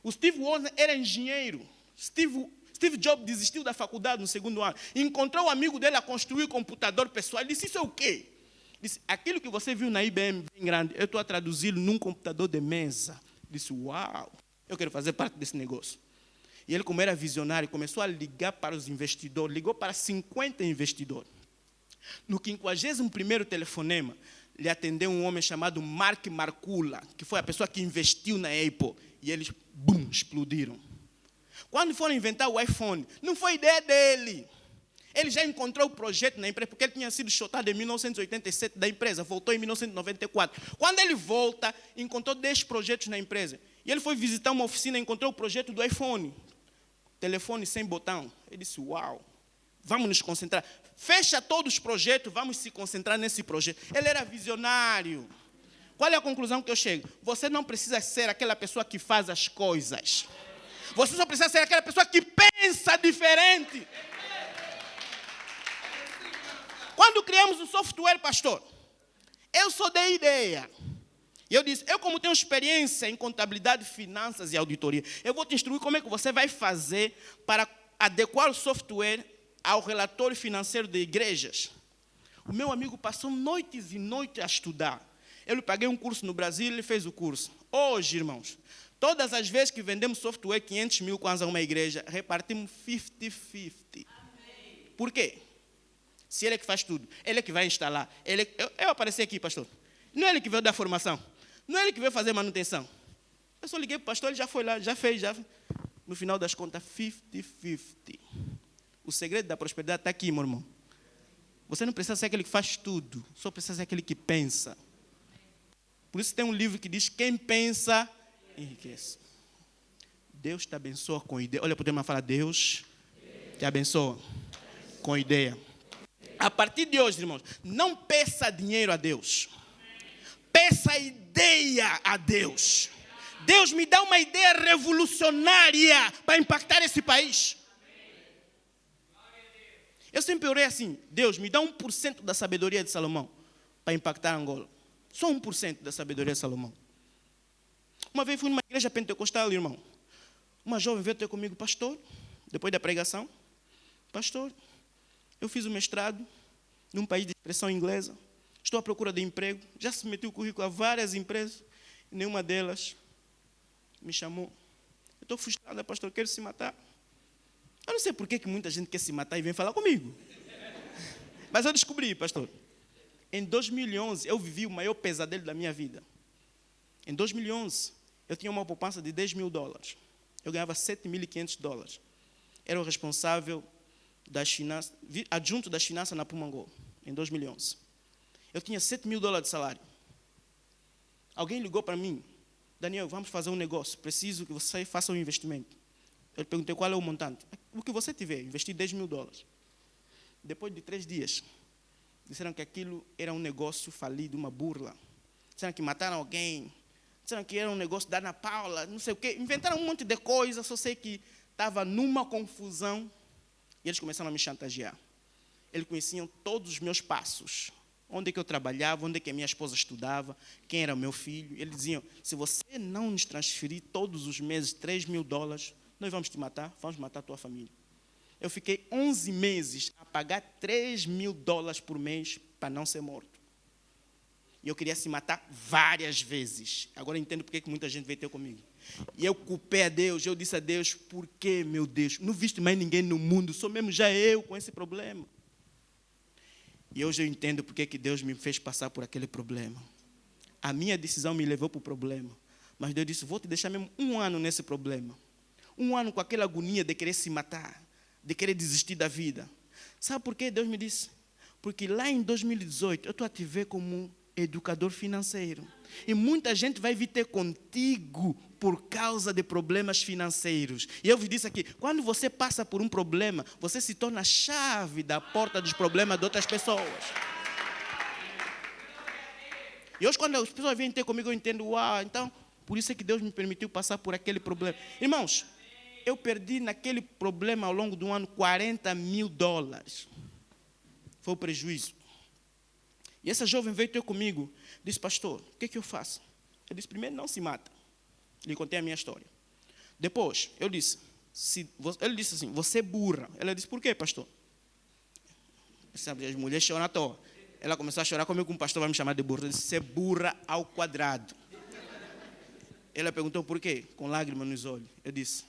Speaker 2: O Steve Wozniak era engenheiro. Steve Jobs desistiu da faculdade no segundo ano. Encontrou o amigo dele a construir o computador pessoal. Ele disse, isso é o quê? Ele disse, aquilo que você viu na IBM bem grande, eu estou a traduzi-lo num computador de mesa. Ele disse, uau, eu quero fazer parte desse negócio. E ele, como era visionário, começou a ligar para os investidores. Ligou para 50 investidores. No 51º telefonema, lhe atendeu um homem chamado Mark Markula, que foi a pessoa que investiu na Apple. E eles, bum, explodiram. Quando foram inventar o iPhone, não foi ideia dele. Ele já encontrou o projeto na empresa, porque ele tinha sido shotado em 1987 da empresa, voltou em 1994. Quando ele volta, encontrou 10 projetos na empresa. E ele foi visitar uma oficina e encontrou o projeto do iPhone. Telefone sem botão. Ele disse, uau, vamos nos concentrar. Fecha todos os projetos, vamos se concentrar nesse projeto. Ele era visionário. Qual é a conclusão que eu chego? Você não precisa ser aquela pessoa que faz as coisas. Você só precisa ser aquela pessoa que pensa diferente. Quando criamos o software, pastor, eu só dei ideia. E eu disse, eu como tenho experiência em contabilidade, finanças e auditoria, eu vou te instruir como é que você vai fazer para adequar o software ao relatório financeiro de igrejas. O meu amigo passou noites e noites a estudar. Eu lhe paguei um curso no Brasil, ele fez o curso. Hoje, irmãos, todas as vezes que vendemos software, 500 mil kwanza a uma igreja, repartimos 50-50. Por quê? Se ele é que faz tudo, ele é que vai instalar. Eu apareci aqui, pastor. Não é ele que veio dar formação. Não é ele que veio fazer manutenção. Eu só liguei para o pastor, ele já foi lá, já fez. No final das contas, 50-50. O segredo da prosperidade está aqui, meu irmão. Você não precisa ser aquele que faz tudo, só precisa ser aquele que pensa. Por isso tem um livro que diz, quem pensa, enriquece. Deus te abençoa com ideia. Olha, podemos falar, Deus te abençoa com ideia. A partir de hoje, irmãos, não peça dinheiro a Deus. Peça ideia a Deus. Deus me dá uma ideia revolucionária para impactar esse país. Eu sempre orei assim, Deus me dá 1% da sabedoria de Salomão para impactar Angola. Só 1% da sabedoria de Salomão. Uma vez fui numa igreja pentecostal, irmão. Uma jovem veio ter comigo, pastor, depois da pregação. Pastor, eu fiz o mestrado num país de expressão inglesa. Estou à procura de emprego. Já submeti o currículo a várias empresas. Nenhuma delas me chamou. Eu estou frustrada, pastor, quero se matar. Eu não sei por que muita gente quer se matar e vem falar comigo. Mas eu descobri, pastor. Em 2011, eu vivi o maior pesadelo da minha vida. Em 2011, eu tinha uma poupança de $10 mil. Eu ganhava $7.500. Era o responsável das finanças, adjunto das finanças na Pumango, em 2011. Eu tinha $7 mil de salário. Alguém ligou para mim, Daniel, vamos fazer um negócio, preciso que você faça um investimento. Eu perguntei qual é o montante. O que você tiver, investi $10 mil. Depois de 3 dias, disseram que aquilo era um negócio falido, uma burla. Disseram que mataram alguém. Disseram que era um negócio da Ana Paula, não sei o quê. Inventaram um monte de coisa, só sei que estava numa confusão. E eles começaram a me chantagear. Eles conheciam todos os meus passos. Onde é que eu trabalhava, onde é que a minha esposa estudava, quem era o meu filho. Eles diziam, se você não nos transferir todos os meses $3 mil, nós vamos te matar, vamos matar a tua família. Eu fiquei 11 meses a pagar $3 mil por mês para não ser morto. E eu queria se matar várias vezes. Agora eu entendo porque que muita gente veio ter comigo. E eu culpei a Deus, eu disse a Deus, por que, meu Deus? Não viste mais ninguém no mundo, sou mesmo já eu com esse problema. E hoje eu entendo porque que Deus me fez passar por aquele problema. A minha decisão me levou para o problema. Mas Deus disse, vou te deixar mesmo 1 ano nesse problema. 1 ano com aquela agonia de querer se matar, de querer desistir da vida. Sabe por que Deus me disse? Porque lá em 2018, eu estou a te ver como educador financeiro. E muita gente vai vir ter contigo por causa de problemas financeiros. E eu vos disse aqui, quando você passa por um problema, você se torna a chave da porta dos problemas de outras pessoas. E hoje, quando as pessoas vêm ter comigo, eu entendo, então, por isso é que Deus me permitiu passar por aquele problema. Irmãos, eu perdi naquele problema ao longo do ano $40.000. Foi o prejuízo. E essa jovem veio ter comigo, disse, pastor, o que eu faço? Eu disse, primeiro, não se mata. Lhe contei a minha história. Depois, eu disse, ele disse assim, você é burra. Ela disse, por quê, pastor? Sabe, as mulheres choram à toa. Ela começou a chorar comigo, um pastor vai me chamar de burra. Eu disse, você é burra ao quadrado. Ela perguntou por quê? Com lágrimas nos olhos. Eu disse,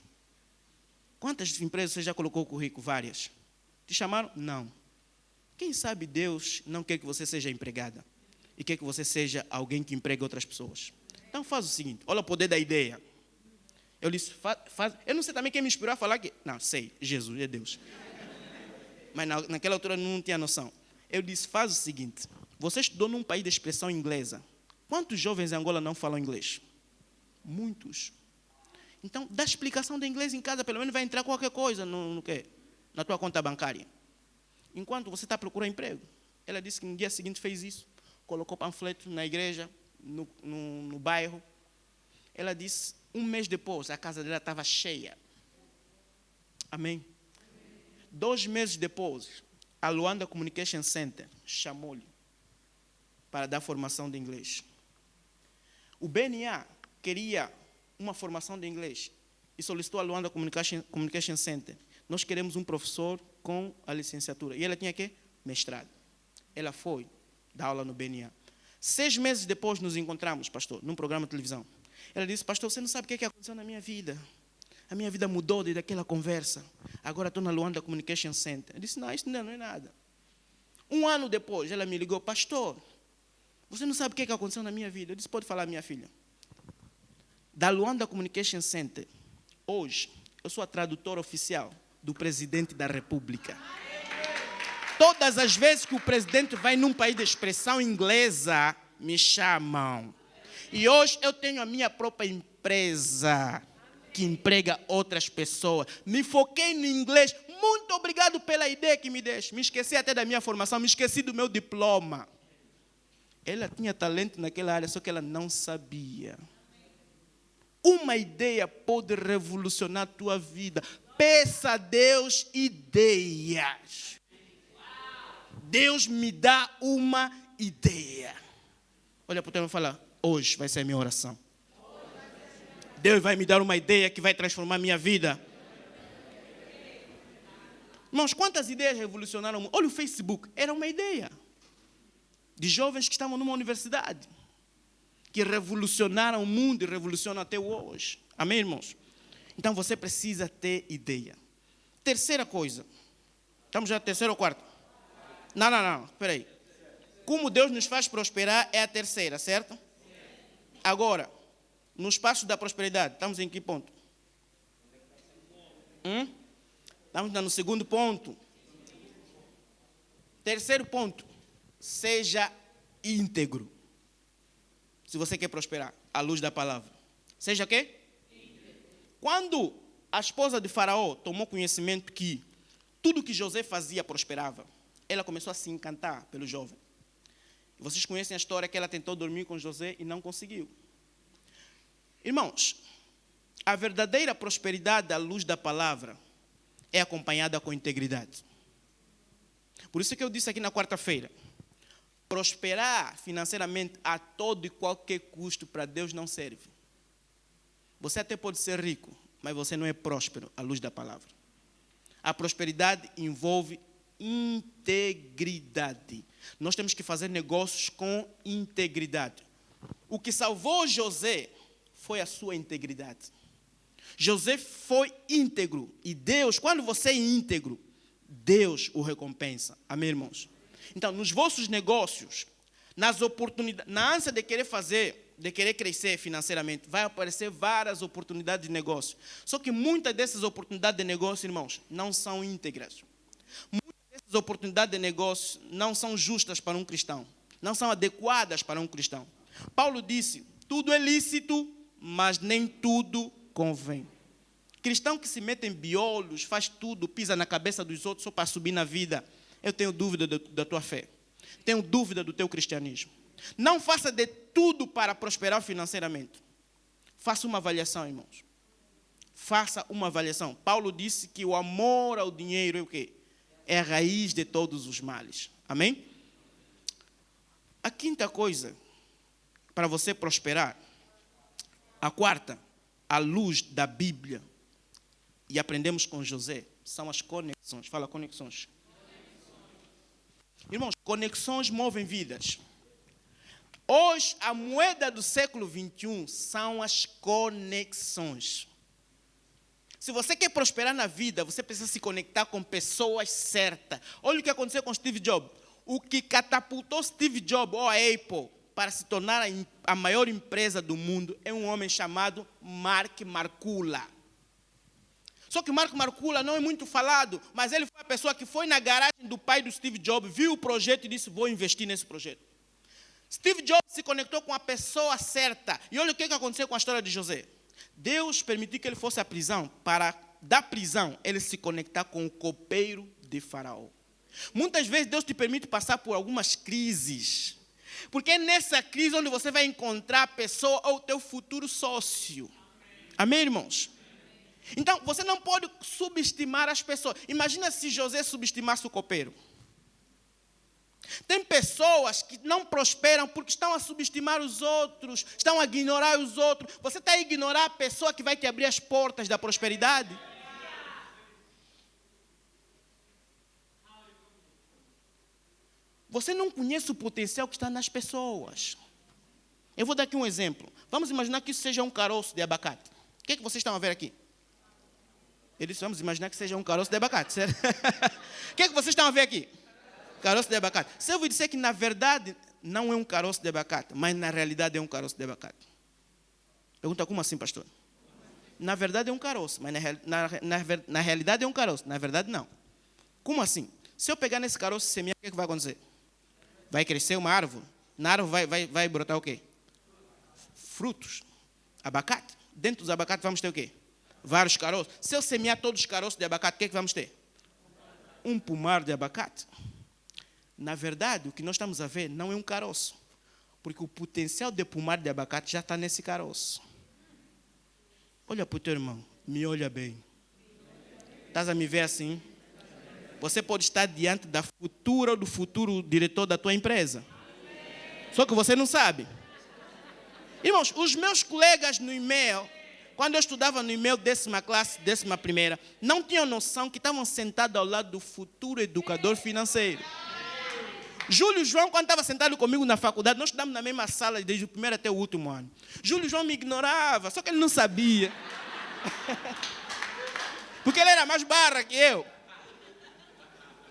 Speaker 2: quantas empresas você já colocou o currículo? Várias. Te chamaram? Não. Quem sabe Deus não quer que você seja empregada e quer que você seja alguém que empregue outras pessoas. Então faz o seguinte, olha o poder da ideia. Eu disse, eu não sei também quem me inspirou a falar que... Não, sei, Jesus, é Deus. Mas naquela altura eu não tinha noção. Eu disse, faz o seguinte, você estudou num país de expressão inglesa. Quantos jovens em Angola não falam inglês? Muitos. Então, dá explicação de inglês em casa, pelo menos vai entrar qualquer coisa no quê? Na tua conta bancária. Enquanto você está procurando emprego. Ela disse que no dia seguinte fez isso. Colocou panfleto na igreja, no bairro. Ela disse, um mês depois, a casa dela estava cheia. Amém? 2 meses depois, a Luanda Communication Center chamou-lhe para dar formação de inglês. O BNA queria uma formação de inglês e solicitou a Luanda Communication Center. Nós queremos um professor com a licenciatura. E ela tinha quê? Mestrado. Ela foi dar aula no BNA. 6 meses depois nos encontramos, pastor, num programa de televisão. Ela disse, pastor, você não sabe o que aconteceu na minha vida. A minha vida mudou desde aquela conversa. Agora estou na Luanda Communication Center. Eu disse, não, isso não é nada. 1 ano depois, ela me ligou, pastor, você não sabe o que aconteceu na minha vida. Eu disse, pode falar, minha filha. Da Luanda Communication Center, hoje, eu sou a tradutora oficial do presidente da República. Todas as vezes que o presidente vai num país de expressão inglesa, me chamam. E hoje eu tenho a minha própria empresa que emprega outras pessoas. Me foquei no inglês. Muito obrigado pela ideia que me deixa. Me esqueci até da minha formação, me esqueci do meu diploma. Ela tinha talento naquela área, só que ela não sabia. Uma ideia pode revolucionar a tua vida. Peça a Deus ideias. Deus me dá uma ideia. Olha para o teu e fala, hoje vai ser a minha oração. Deus vai me dar uma ideia que vai transformar a minha vida. Irmãos, quantas ideias revolucionaram? Olha o Facebook, era uma ideia. De jovens que estavam numa universidade. Que revolucionaram o mundo e revolucionam até hoje. Amém, irmãos? Então você precisa ter ideia. Terceira coisa. Estamos já na terceira ou quarta? Não, espera aí. Como Deus nos faz prosperar é a terceira, certo? Agora, no espaço da prosperidade, estamos em que ponto? Estamos no segundo ponto. Terceiro ponto. Seja íntegro. Se você quer prosperar, à luz da palavra. Seja o quê? Quando a esposa de Faraó tomou conhecimento que tudo que José fazia prosperava, ela começou a se encantar pelo jovem. Vocês conhecem a história que ela tentou dormir com José e não conseguiu. Irmãos, a verdadeira prosperidade à luz da palavra é acompanhada com integridade. Por isso que eu disse aqui na quarta-feira, prosperar financeiramente a todo e qualquer custo para Deus não serve. Você até pode ser rico, mas você não é próspero à luz da palavra. A prosperidade envolve integridade. Nós temos que fazer negócios com integridade. O que salvou José foi a sua integridade. José foi íntegro. E Deus, quando você é íntegro, Deus o recompensa. Amém, irmãos? Então, nos vossos negócios, nas oportunidades, na ânsia de querer fazer, de querer crescer financeiramente, vai aparecer várias oportunidades de negócio. Só que muitas dessas oportunidades de negócio, irmãos, não são íntegras. Muitas dessas oportunidades de negócio não são justas para um cristão. não são adequadas para um cristão. Paulo disse, tudo é lícito, mas nem tudo convém. Cristão que se mete em biolos, faz tudo, pisa na cabeça dos outros só para subir na vida. Eu tenho dúvida da tua fé. Tenho dúvida do teu cristianismo. Não faça de tudo para prosperar financeiramente. Faça uma avaliação, irmãos. Faça uma avaliação. Paulo disse que o amor ao dinheiro é o quê? É a raiz de todos os males. Amém? A quinta coisa, para você prosperar, a quarta, à luz da Bíblia, e aprendemos com José, são as conexões. Fala, conexões. Irmãos, conexões movem vidas. Hoje, a moeda do século 21 são as conexões. Se você quer prosperar na vida, você precisa se conectar com pessoas certas. Olha o que aconteceu com Steve Jobs. O que catapultou Steve Jobs, ou a Apple, para se tornar a maior empresa do mundo, é um homem chamado Mark Markula. Só que o Mark Markula não é muito falado, mas ele foi a pessoa que foi na garagem do pai do Steve Jobs, viu o projeto e disse, vou investir nesse projeto. Steve Jobs se conectou com a pessoa certa. E olha o que aconteceu com a história de José. Deus permitiu que ele fosse à prisão, para da prisão ele se conectar com o copeiro de Faraó. Muitas vezes Deus te permite passar por algumas crises, porque é nessa crise onde você vai encontrar a pessoa ou o teu futuro sócio. Amém, irmãos? Então, você não pode subestimar as pessoas. Imagina se José subestimasse o copeiro. Tem pessoas que não prosperam porque estão a subestimar os outros, estão a ignorar os outros. Você está a ignorar a pessoa que vai te abrir as portas da prosperidade? Você não conhece o potencial que está nas pessoas. Eu vou dar aqui um exemplo. Vamos imaginar que isso seja um caroço de abacate. O que vocês estão a ver aqui? Eu disse, vamos imaginar que seja um caroço de abacate, certo? O que vocês estão a ver aqui? Caroço de abacate. Se eu vou dizer que na verdade não é um caroço de abacate, mas na realidade é um caroço de abacate. Pergunta, como assim, pastor? Na verdade é um caroço, mas na realidade é um caroço. Na verdade não. Como assim? Se eu pegar nesse caroço e semear, o que vai acontecer? Vai crescer uma árvore. Na árvore vai brotar o quê? Frutos. Abacate. Dentro dos abacates vamos ter o quê? Vários caroços. Se eu semear todos os caroços de abacate, o que vamos ter? Um pomar de abacate. Na verdade, o que nós estamos a ver não é um caroço, porque o potencial de pomar de abacate já está nesse caroço. Olha para o teu irmão, me olha bem. Estás a me ver assim? Você pode estar diante da futura ou do futuro diretor da tua empresa. Só que você não sabe. Irmãos, os meus colegas no e-mail, quando eu estudava no e-mail 10ª classe, 11ª, não tinham noção que estavam sentados ao lado do futuro educador financeiro. Júlio João, quando estava sentado comigo na faculdade, nós estudamos na mesma sala desde o primeiro até o último ano. Júlio João me ignorava, só que ele não sabia. Porque ele era mais barra que eu.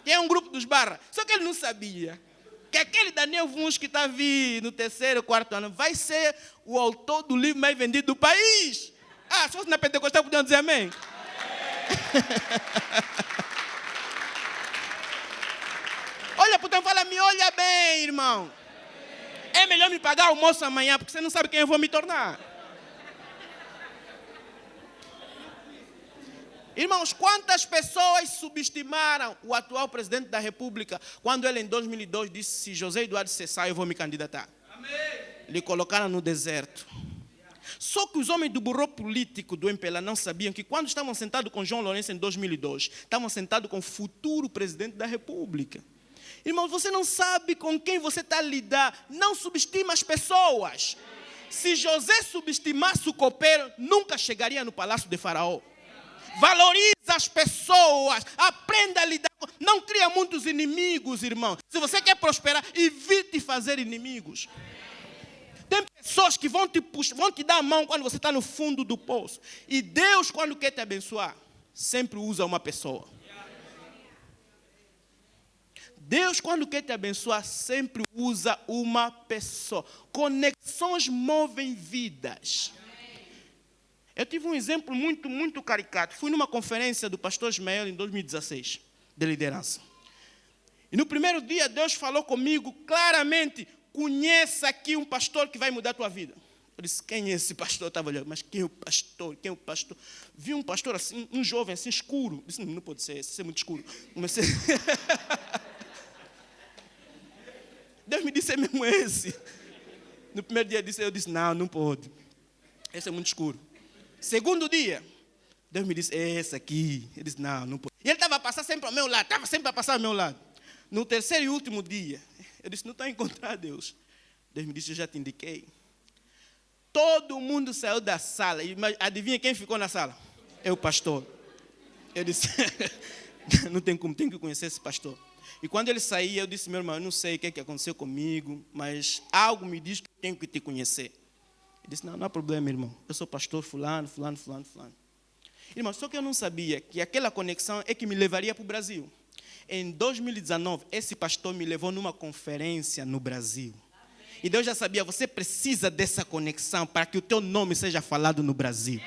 Speaker 2: Tinha um grupo dos barra, só que ele não sabia que aquele Daniel Vuns que está vindo no 3º, 4º ano vai ser o autor do livro mais vendido do país. Ah, se fosse na Pentecostal, podiam dizer amém. Olha, portanto, fala, me olha bem, irmão. É melhor me pagar almoço amanhã, porque você não sabe quem eu vou me tornar. Irmãos, quantas pessoas subestimaram o atual presidente da República quando ele, em 2002, disse, se José Eduardo cessar, eu vou me candidatar. Amém. Lhe colocaram no deserto. Só que os homens do burô político do MPLA não sabiam que quando estavam sentados com João Lourenço em 2002, estavam sentados com o futuro presidente da República. Irmãos, você não sabe com quem você está a lidar. Não subestima as pessoas. Se José subestimasse o copeiro, nunca chegaria no palácio de Faraó. Valoriza as pessoas. Aprenda a lidar com... Não cria muitos inimigos, irmão. Se você quer prosperar, evite fazer inimigos. Tem pessoas que vão te puxar, vão te dar a mão quando você está no fundo do poço. E Deus, quando quer te abençoar, sempre usa uma pessoa. Deus, quando quer te abençoar, sempre usa uma pessoa. Conexões movem vidas. Eu tive um exemplo muito caricato. Fui numa conferência do pastor Ismael em 2016, de liderança. E no primeiro dia, Deus falou comigo claramente conheça aqui um pastor que vai mudar a tua vida. Eu disse, quem é esse pastor? Eu estava olhando, mas quem é o pastor? Quem é o pastor? Vi um pastor assim, um jovem assim, escuro. Eu disse, não pode ser, esse é muito escuro. Comecei... Deus me disse, é mesmo esse. No primeiro dia eu disse, não pode. Esse é muito escuro. Segundo dia, Deus me disse, é esse aqui. Ele disse, não pode. E ele estava a passar sempre ao meu lado, estava sempre a passar ao meu lado. No terceiro e último dia, eu disse, não estou a encontrar Deus. Deus me disse, eu já te indiquei. Todo mundo saiu da sala. Mas adivinha quem ficou na sala? Eu, pastor. Eu disse, não tem como, tenho que conhecer esse pastor. E quando ele saía, eu disse, meu irmão, eu não sei o que aconteceu comigo, mas algo me diz que eu tenho que te conhecer. Ele disse, não há problema, irmão. Eu sou pastor fulano. Irmão, só que eu não sabia que aquela conexão é que me levaria para o Brasil. Em 2019, esse pastor me levou numa conferência no Brasil. E Deus já sabia, você precisa dessa conexão para que o teu nome seja falado no Brasil.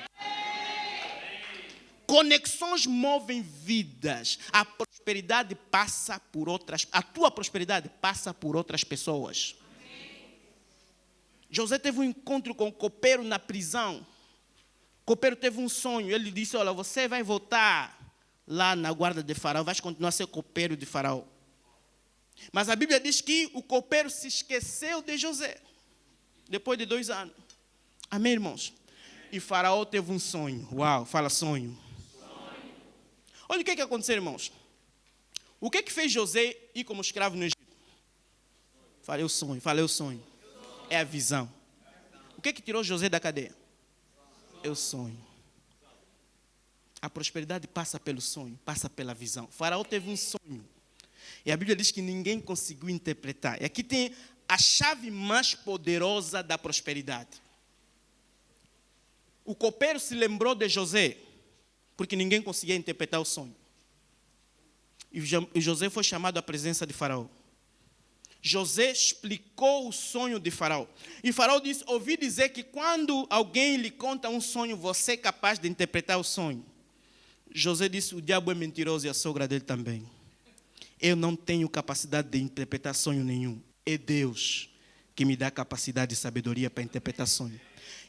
Speaker 2: Conexões movem vidas. A prosperidade passa por outras, a tua prosperidade passa por outras pessoas. José teve um encontro com o copeiro na prisão. O copeiro teve um sonho. Ele disse, olha, você vai voltar lá na guarda de Faraó, vai continuar a ser copeiro de Faraó. Mas a Bíblia diz que o copeiro se esqueceu de José. Depois de 2 anos. Amém, irmãos? E Faraó teve um sonho. Uau, fala sonho. Olha o que aconteceu, irmãos. O que fez José ir como escravo no Egito? Falei o sonho. É a visão. O que tirou José da cadeia? É o sonho. A prosperidade passa pelo sonho, passa pela visão. Faraó teve um sonho. E a Bíblia diz que ninguém conseguiu interpretar. E aqui tem a chave mais poderosa da prosperidade. O copeiro se lembrou de José, porque ninguém conseguia interpretar o sonho. E José foi chamado à presença de Faraó. José explicou o sonho de Faraó. E Faraó disse, ouvi dizer que quando alguém lhe conta um sonho, você é capaz de interpretar o sonho. José disse, o diabo é mentiroso e a sogra dele também. Eu não tenho capacidade de interpretar sonho nenhum. É Deus que me dá capacidade e sabedoria para interpretar sonho.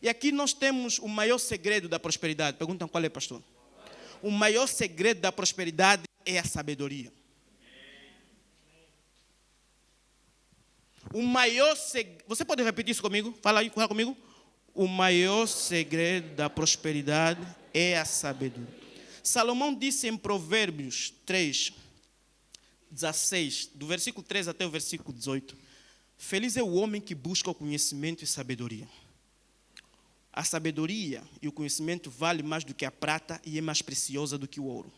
Speaker 2: E aqui nós temos o maior segredo da prosperidade. Perguntam qual é, pastor? O maior segredo da prosperidade é a sabedoria. O maior segredo... Você pode repetir isso comigo? Fala comigo. O maior segredo da prosperidade é a sabedoria. Salomão disse em Provérbios 3:16, do versículo 3 até o versículo 18. Feliz é o homem que busca o conhecimento e sabedoria. A sabedoria e o conhecimento vale mais do que a prata e é mais preciosa do que o ouro.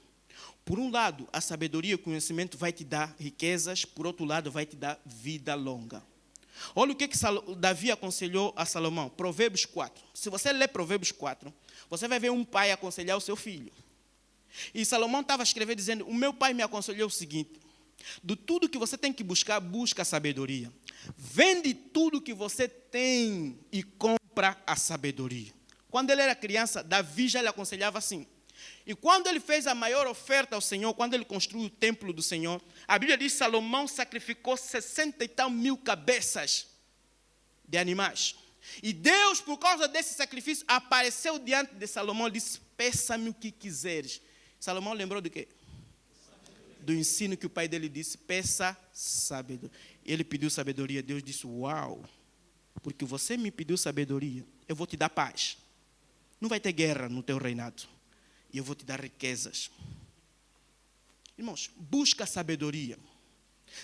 Speaker 2: Por um lado, a sabedoria e o conhecimento vai te dar riquezas, por outro lado, vai te dar vida longa. Olha o que Davi aconselhou a Salomão. Provérbios 4. Se você ler Provérbios 4, você vai ver um pai aconselhar o seu filho. E Salomão estava escrevendo dizendo, o meu pai me aconselhou o seguinte, de tudo que você tem que buscar, busca a sabedoria. Vende tudo que você tem e compra a sabedoria. Quando ele era criança, Davi já lhe aconselhava assim. E quando ele fez a maior oferta ao Senhor, quando ele construiu o templo do Senhor, a Bíblia diz que Salomão sacrificou 60 e tal mil cabeças de animais. E Deus, por causa desse sacrifício, apareceu diante de Salomão e disse, peça-me o que quiseres. Salomão lembrou do quê? Do ensino que o pai dele disse, peça sabedoria. Ele pediu sabedoria, Deus disse, uau, porque você me pediu sabedoria, eu vou te dar paz. Não vai ter guerra no teu reinado. E eu vou te dar riquezas. Irmãos, busca sabedoria.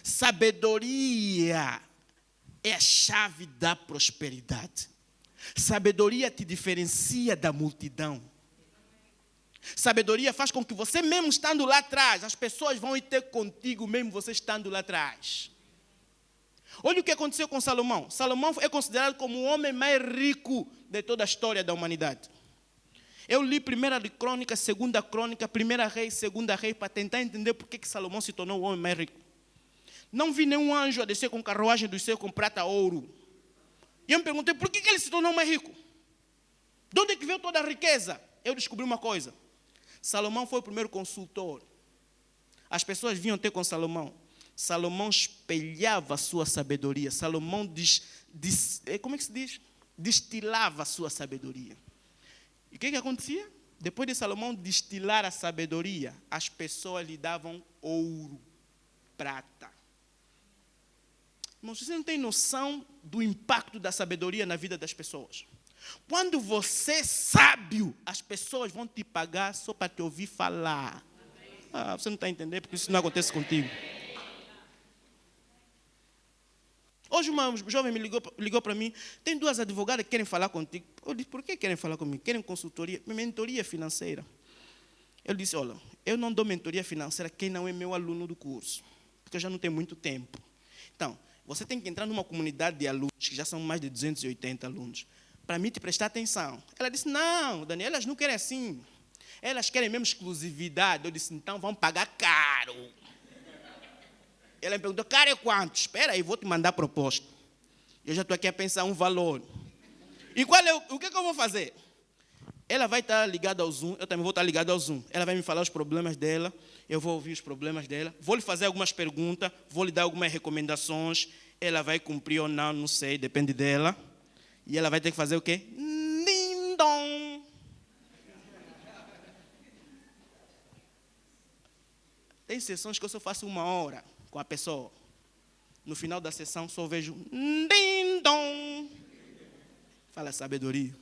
Speaker 2: Sabedoria é a chave da prosperidade. Sabedoria te diferencia da multidão. Sabedoria faz com que você mesmo estando lá atrás, as pessoas vão ir ter contigo mesmo você estando lá atrás. Olha o que aconteceu com Salomão. Salomão é considerado como o homem mais rico de toda a história da humanidade. Eu li 1 Crônica, 2 Crônica, 1 Reis, 2 Reis, para tentar entender por que Salomão se tornou o homem mais rico. Não vi nenhum anjo a descer com carruagem do céu com prata e ouro. E eu me perguntei, por que ele se tornou mais rico? De onde é que veio toda a riqueza? Eu descobri uma coisa. Salomão foi o primeiro consultor. As pessoas vinham ter com Salomão. Salomão espelhava a sua sabedoria. Salomão como é que se diz? Destilava a sua sabedoria. E o que acontecia? Depois de Salomão destilar a sabedoria, as pessoas lhe davam ouro, prata. Mas você não tem noção do impacto da sabedoria na vida das pessoas. Quando você é sábio, as pessoas vão te pagar só para te ouvir falar. Você não está entendendo, porque isso não acontece contigo. Hoje uma jovem me ligou para mim, tem 2 advogadas que querem falar contigo. Eu disse, por que querem falar comigo? Querem consultoria, mentoria financeira. Eu disse, olha, eu não dou mentoria financeira quem não é meu aluno do curso, porque eu já não tenho muito tempo. Então, você tem que entrar numa comunidade de alunos, que já são mais de 280 alunos, para mim te prestar atenção. Ela disse, não, Daniel, elas não querem assim. Elas querem mesmo exclusividade. Eu disse, então vamos pagar caro. Ela me perguntou, caro é quanto? Espera aí, vou te mandar a proposta. Eu já estou aqui a pensar um valor. E o que eu vou fazer? Ela vai estar ligada ao Zoom, eu também vou estar ligado ao Zoom. Ela vai me falar os problemas dela, eu vou ouvir os problemas dela, vou lhe fazer algumas perguntas, vou lhe dar algumas recomendações. Ela vai cumprir ou não, não sei, depende dela. E ela vai ter que fazer o quê? Ding-dong. Tem sessões que eu só faço 1 hora com a pessoa. No final da sessão só vejo ding-dong. Fala sabedoria.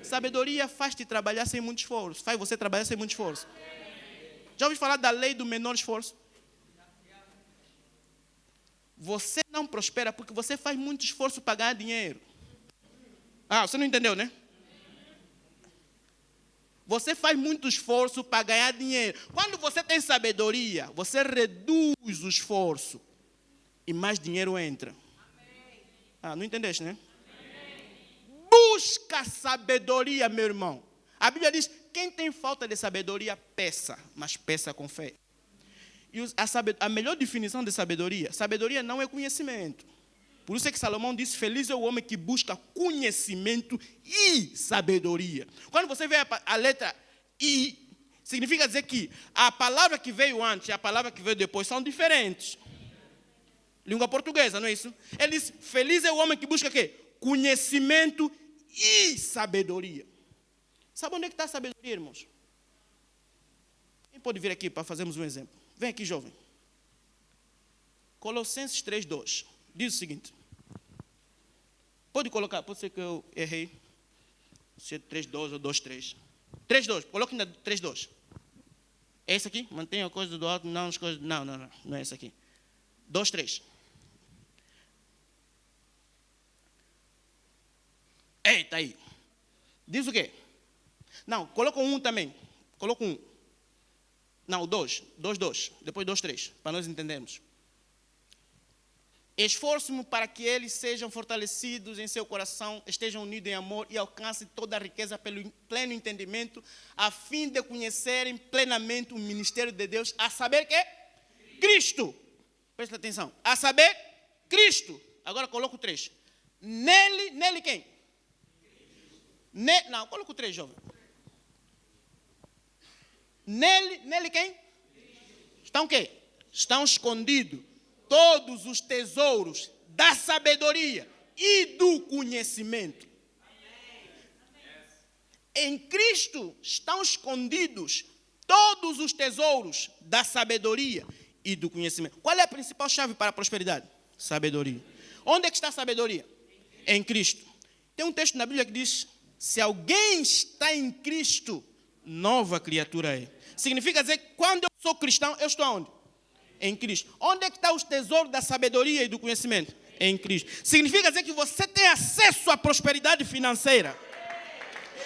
Speaker 2: Sabedoria faz-te trabalhar sem muito esforço. Faz você trabalhar sem muito esforço. Já ouviu falar da lei do menor esforço? Você não prospera porque você faz muito esforço para ganhar dinheiro. Você não entendeu, né? Você faz muito esforço para ganhar dinheiro. Quando você tem sabedoria, você reduz o esforço e mais dinheiro entra. Não entendeste, né? Busca sabedoria, meu irmão. A Bíblia diz, quem tem falta de sabedoria, peça, mas peça com fé. E a melhor definição de sabedoria, sabedoria não é conhecimento. Por isso é que Salomão disse, feliz é o homem que busca conhecimento e sabedoria. Quando você vê a letra I, significa dizer que a palavra que veio antes e a palavra que veio depois são diferentes. Língua portuguesa, não é isso? Ele diz, feliz é o homem que busca o quê? Conhecimento e sabedoria. Sabe onde é que está a sabedoria, irmãos? Quem pode vir aqui para fazermos um exemplo? Vem aqui, jovem. Colossenses 3:2. Diz o seguinte. Pode colocar, pode ser que eu errei. Se é 3:2 ou 2:3. 3:2, coloque ainda 3:2. É esse aqui? Mantenha a coisa do alto, não as coisas. Não é esse aqui. 2:3. Eita aí. Diz o quê? Não, coloca um também. Coloca um. Não, 2. 2:2. Depois 2:3, para nós entendermos. Esforço-me para que eles sejam fortalecidos em seu coração, estejam unidos em amor e alcancem toda a riqueza pelo pleno entendimento, a fim de conhecerem plenamente o ministério de Deus, a saber que? Cristo. Presta atenção. A saber, Cristo. Agora coloca o 3. Nele quem? Não, coloca o 3, jovem. Nele quem? Estão o quê? Estão escondidos todos os tesouros da sabedoria e do conhecimento. Em Cristo estão escondidos todos os tesouros da sabedoria e do conhecimento. Qual é a principal chave para a prosperidade? Sabedoria. Onde é que está a sabedoria? Em Cristo. Tem um texto na Bíblia que diz, se alguém está em Cristo, nova criatura é. Significa dizer que quando eu sou cristão, eu estou onde? Em Cristo. Onde é que está os tesouros da sabedoria e do conhecimento? Em Cristo. Significa dizer que você tem acesso à prosperidade financeira.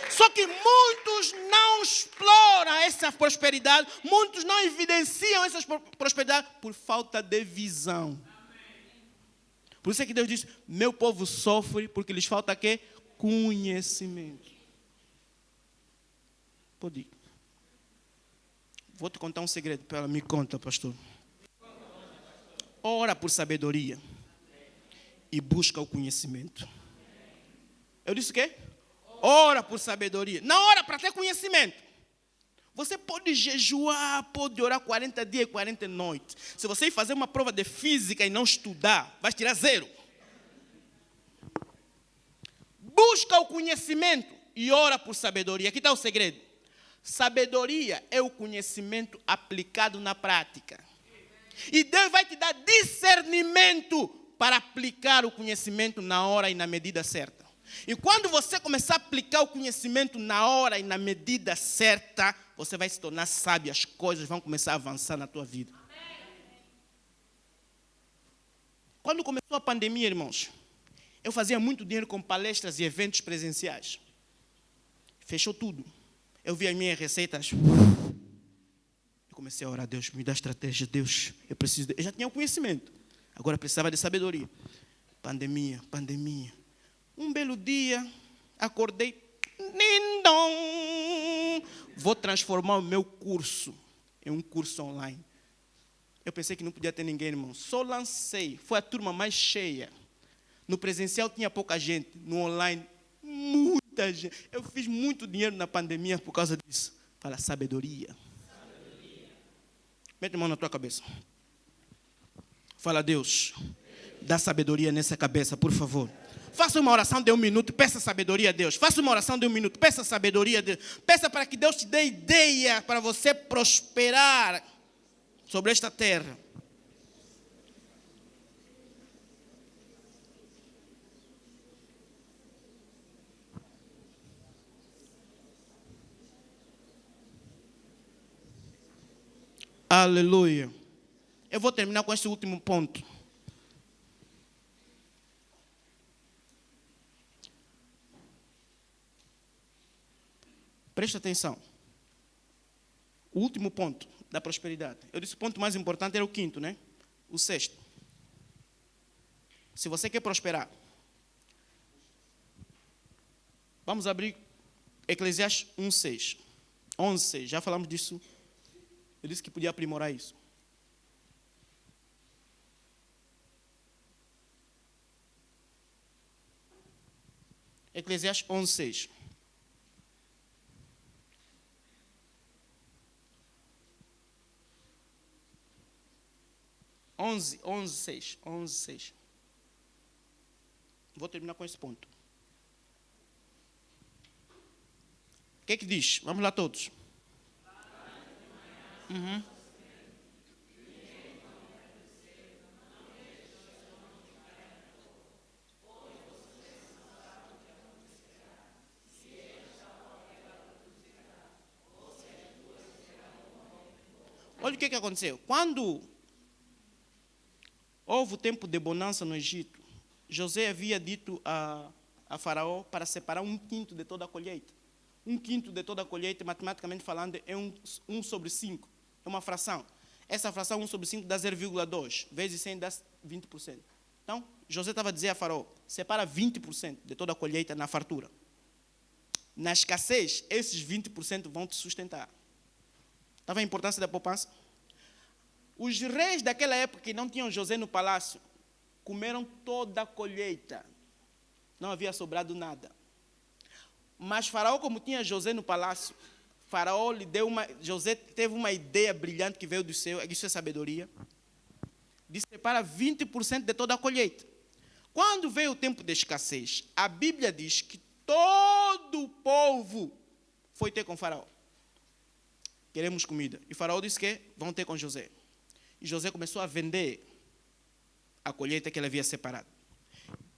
Speaker 2: Só que muitos não exploram essa prosperidade, muitos não evidenciam essa prosperidade por falta de visão. Por isso é que Deus diz, meu povo sofre porque lhes falta quê? Conhecimento. Pode ir. Vou te contar um segredo. Me conta, pastor. Ora por sabedoria e busca o conhecimento. Eu disse o quê? Ora por sabedoria. Não ora para ter conhecimento. Você pode jejuar, pode orar 40 dias e 40 noites. Se você ir fazer uma prova de física e não estudar, vai tirar 0. Busca o conhecimento e ora por sabedoria. Aqui está o segredo. Sabedoria é o conhecimento aplicado na prática. E Deus vai te dar discernimento para aplicar o conhecimento na hora e na medida certa. E quando você começar a aplicar o conhecimento na hora e na medida certa, você vai se tornar sábio, as coisas vão começar a avançar na tua vida. Quando começou a pandemia, irmãos, eu fazia muito dinheiro com palestras e eventos presenciais. Fechou tudo. Eu vi as minhas receitas. Eu comecei a orar, Deus, me dá estratégia, Deus, eu preciso. Eu já tinha o conhecimento, agora precisava de sabedoria. Pandemia. Um belo dia, acordei, vou transformar o meu curso em um curso online. Eu pensei que não podia ter ninguém, irmão. Só lancei, foi a turma mais cheia. No presencial tinha pouca gente, no online, muita gente. Eu fiz muito dinheiro na pandemia por causa disso. Fala, sabedoria. Mete a mão na tua cabeça. Fala, Deus, dá sabedoria nessa cabeça, por favor. Faça uma oração de 1 minuto, peça sabedoria a Deus. Faça uma oração de 1 minuto, peça sabedoria a Deus. Peça para que Deus te dê ideia para você prosperar sobre esta terra. Aleluia. Eu vou terminar com este último ponto. Presta atenção. O último ponto da prosperidade. Eu disse o ponto mais importante era o quinto, né? O sexto. Se você quer prosperar, vamos abrir Eclesiastes 1:6. 11:6. Já falamos disso. Eu disse que podia aprimorar isso. Eclesiastes 11:6. 11:6. Vou terminar com esse ponto. O que é que diz? Vamos lá todos. Olha o que aconteceu. Quando houve o tempo de bonança no Egito, José havia dito a Faraó para separar 1/5 de toda a colheita. 1/5 de toda a colheita, matematicamente falando, é 1/5. É uma fração. Essa fração, 1/5, dá 0,2. Vezes 100 dá 20%. Então, José estava a dizer a Faraó, separa 20% de toda a colheita na fartura. Na escassez, esses 20% vão te sustentar. Estava a importância da poupança? Os reis daquela época que não tinham José no palácio, comeram toda a colheita. Não havia sobrado nada. Mas Faraó, como tinha José no palácio, Faraó lhe deu José teve uma ideia brilhante que veio do céu, isso é sabedoria, de separar 20% de toda a colheita. Quando veio o tempo de escassez, a Bíblia diz que todo o povo foi ter com Faraó. Queremos comida. E Faraó disse que vão ter com José. E José começou a vender a colheita que ele havia separado.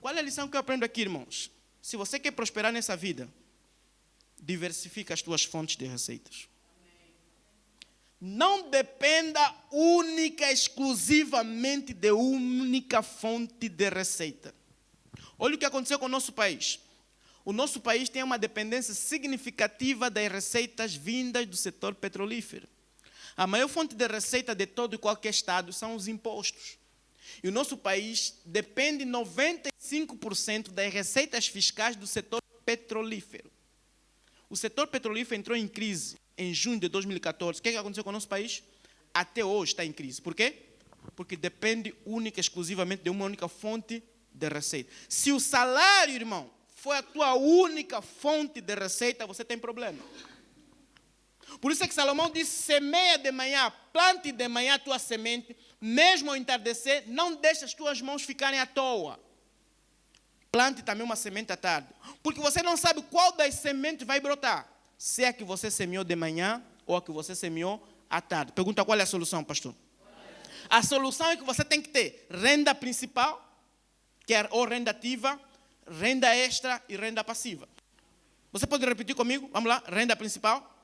Speaker 2: Qual é a lição que eu aprendo aqui, irmãos? Se você quer prosperar nessa vida, diversifica as tuas fontes de receitas. Não dependa única, exclusivamente de única fonte de receita. Olha o que aconteceu com o nosso país. O nosso país tem uma dependência significativa das receitas vindas do setor petrolífero. A maior fonte de receita de todo e qualquer estado são os impostos. E o nosso país depende 95% das receitas fiscais do setor petrolífero. O setor petrolífero entrou em crise em junho de 2014. O que aconteceu com o nosso país? Até hoje está em crise. Por quê? Porque depende única e exclusivamente de uma única fonte de receita. Se o salário, irmão, for a tua única fonte de receita, você tem problema. Por isso é que Salomão disse, semeia de manhã, plante de manhã a tua semente, mesmo ao entardecer, não deixe as tuas mãos ficarem à toa. Plante também uma semente à tarde. Porque você não sabe qual das sementes vai brotar. Se é a que você semeou de manhã ou a que você semeou à tarde. Pergunta qual é a solução, pastor? A solução é que você tem que ter renda principal, que é ou renda ativa, renda extra e renda passiva. Você pode repetir comigo? Vamos lá. Renda principal,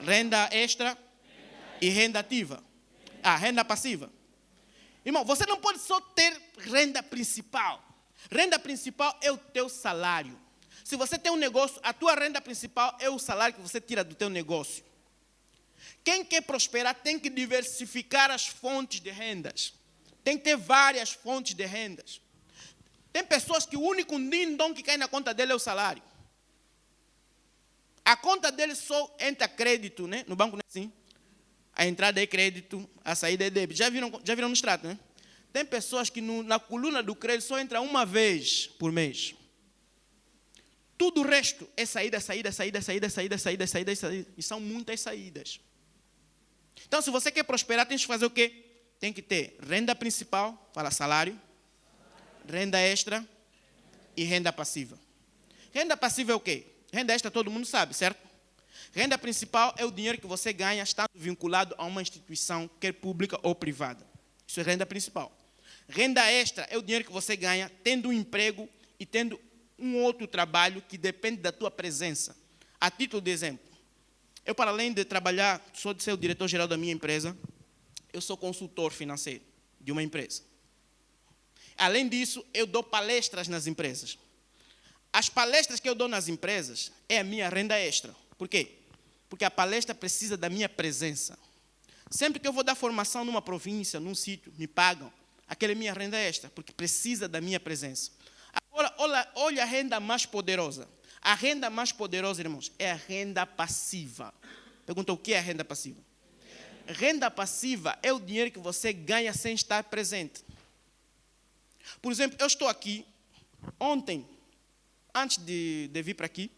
Speaker 2: renda extra e renda ativa. Renda passiva. Irmão, você não pode só ter renda principal. Renda principal é o teu salário. Se você tem um negócio, a tua renda principal é o salário que você tira do teu negócio. Quem quer prosperar tem que diversificar as fontes de rendas. Tem que ter várias fontes de rendas. Tem pessoas que o único dindom que cai na conta dele é o salário. A conta dele só entra crédito, né? No banco não é assim. A entrada é crédito, a saída é débito. Já viram no extrato, né? Tem pessoas que na coluna do crédito só entra uma vez por mês. Tudo o resto é saída. E são muitas saídas. Então, se você quer prosperar, tem que fazer o quê? Tem que ter renda principal, fala salário, renda extra e renda passiva. Renda passiva é o quê? Renda extra todo mundo sabe, certo? Renda principal é o dinheiro que você ganha estando vinculado a uma instituição, quer pública ou privada. Isso é renda principal. Renda extra é o dinheiro que você ganha tendo um emprego e tendo um outro trabalho que depende da tua presença. A título de exemplo, eu, para além de trabalhar, sou de ser o diretor-geral da minha empresa, eu sou consultor financeiro de uma empresa. Além disso, eu dou palestras nas empresas. As palestras que eu dou nas empresas é a minha renda extra. Por quê? Porque a palestra precisa da minha presença. Sempre que eu vou dar formação numa província, num sítio, me pagam. Aquela é minha renda extra, porque precisa da minha presença. Agora, olha a renda mais poderosa. A renda mais poderosa, irmãos, é a renda passiva. Pergunta, o que é a renda passiva? Renda passiva é o dinheiro que você ganha sem estar presente. Por exemplo, eu estou aqui, ontem, antes de vir para aqui,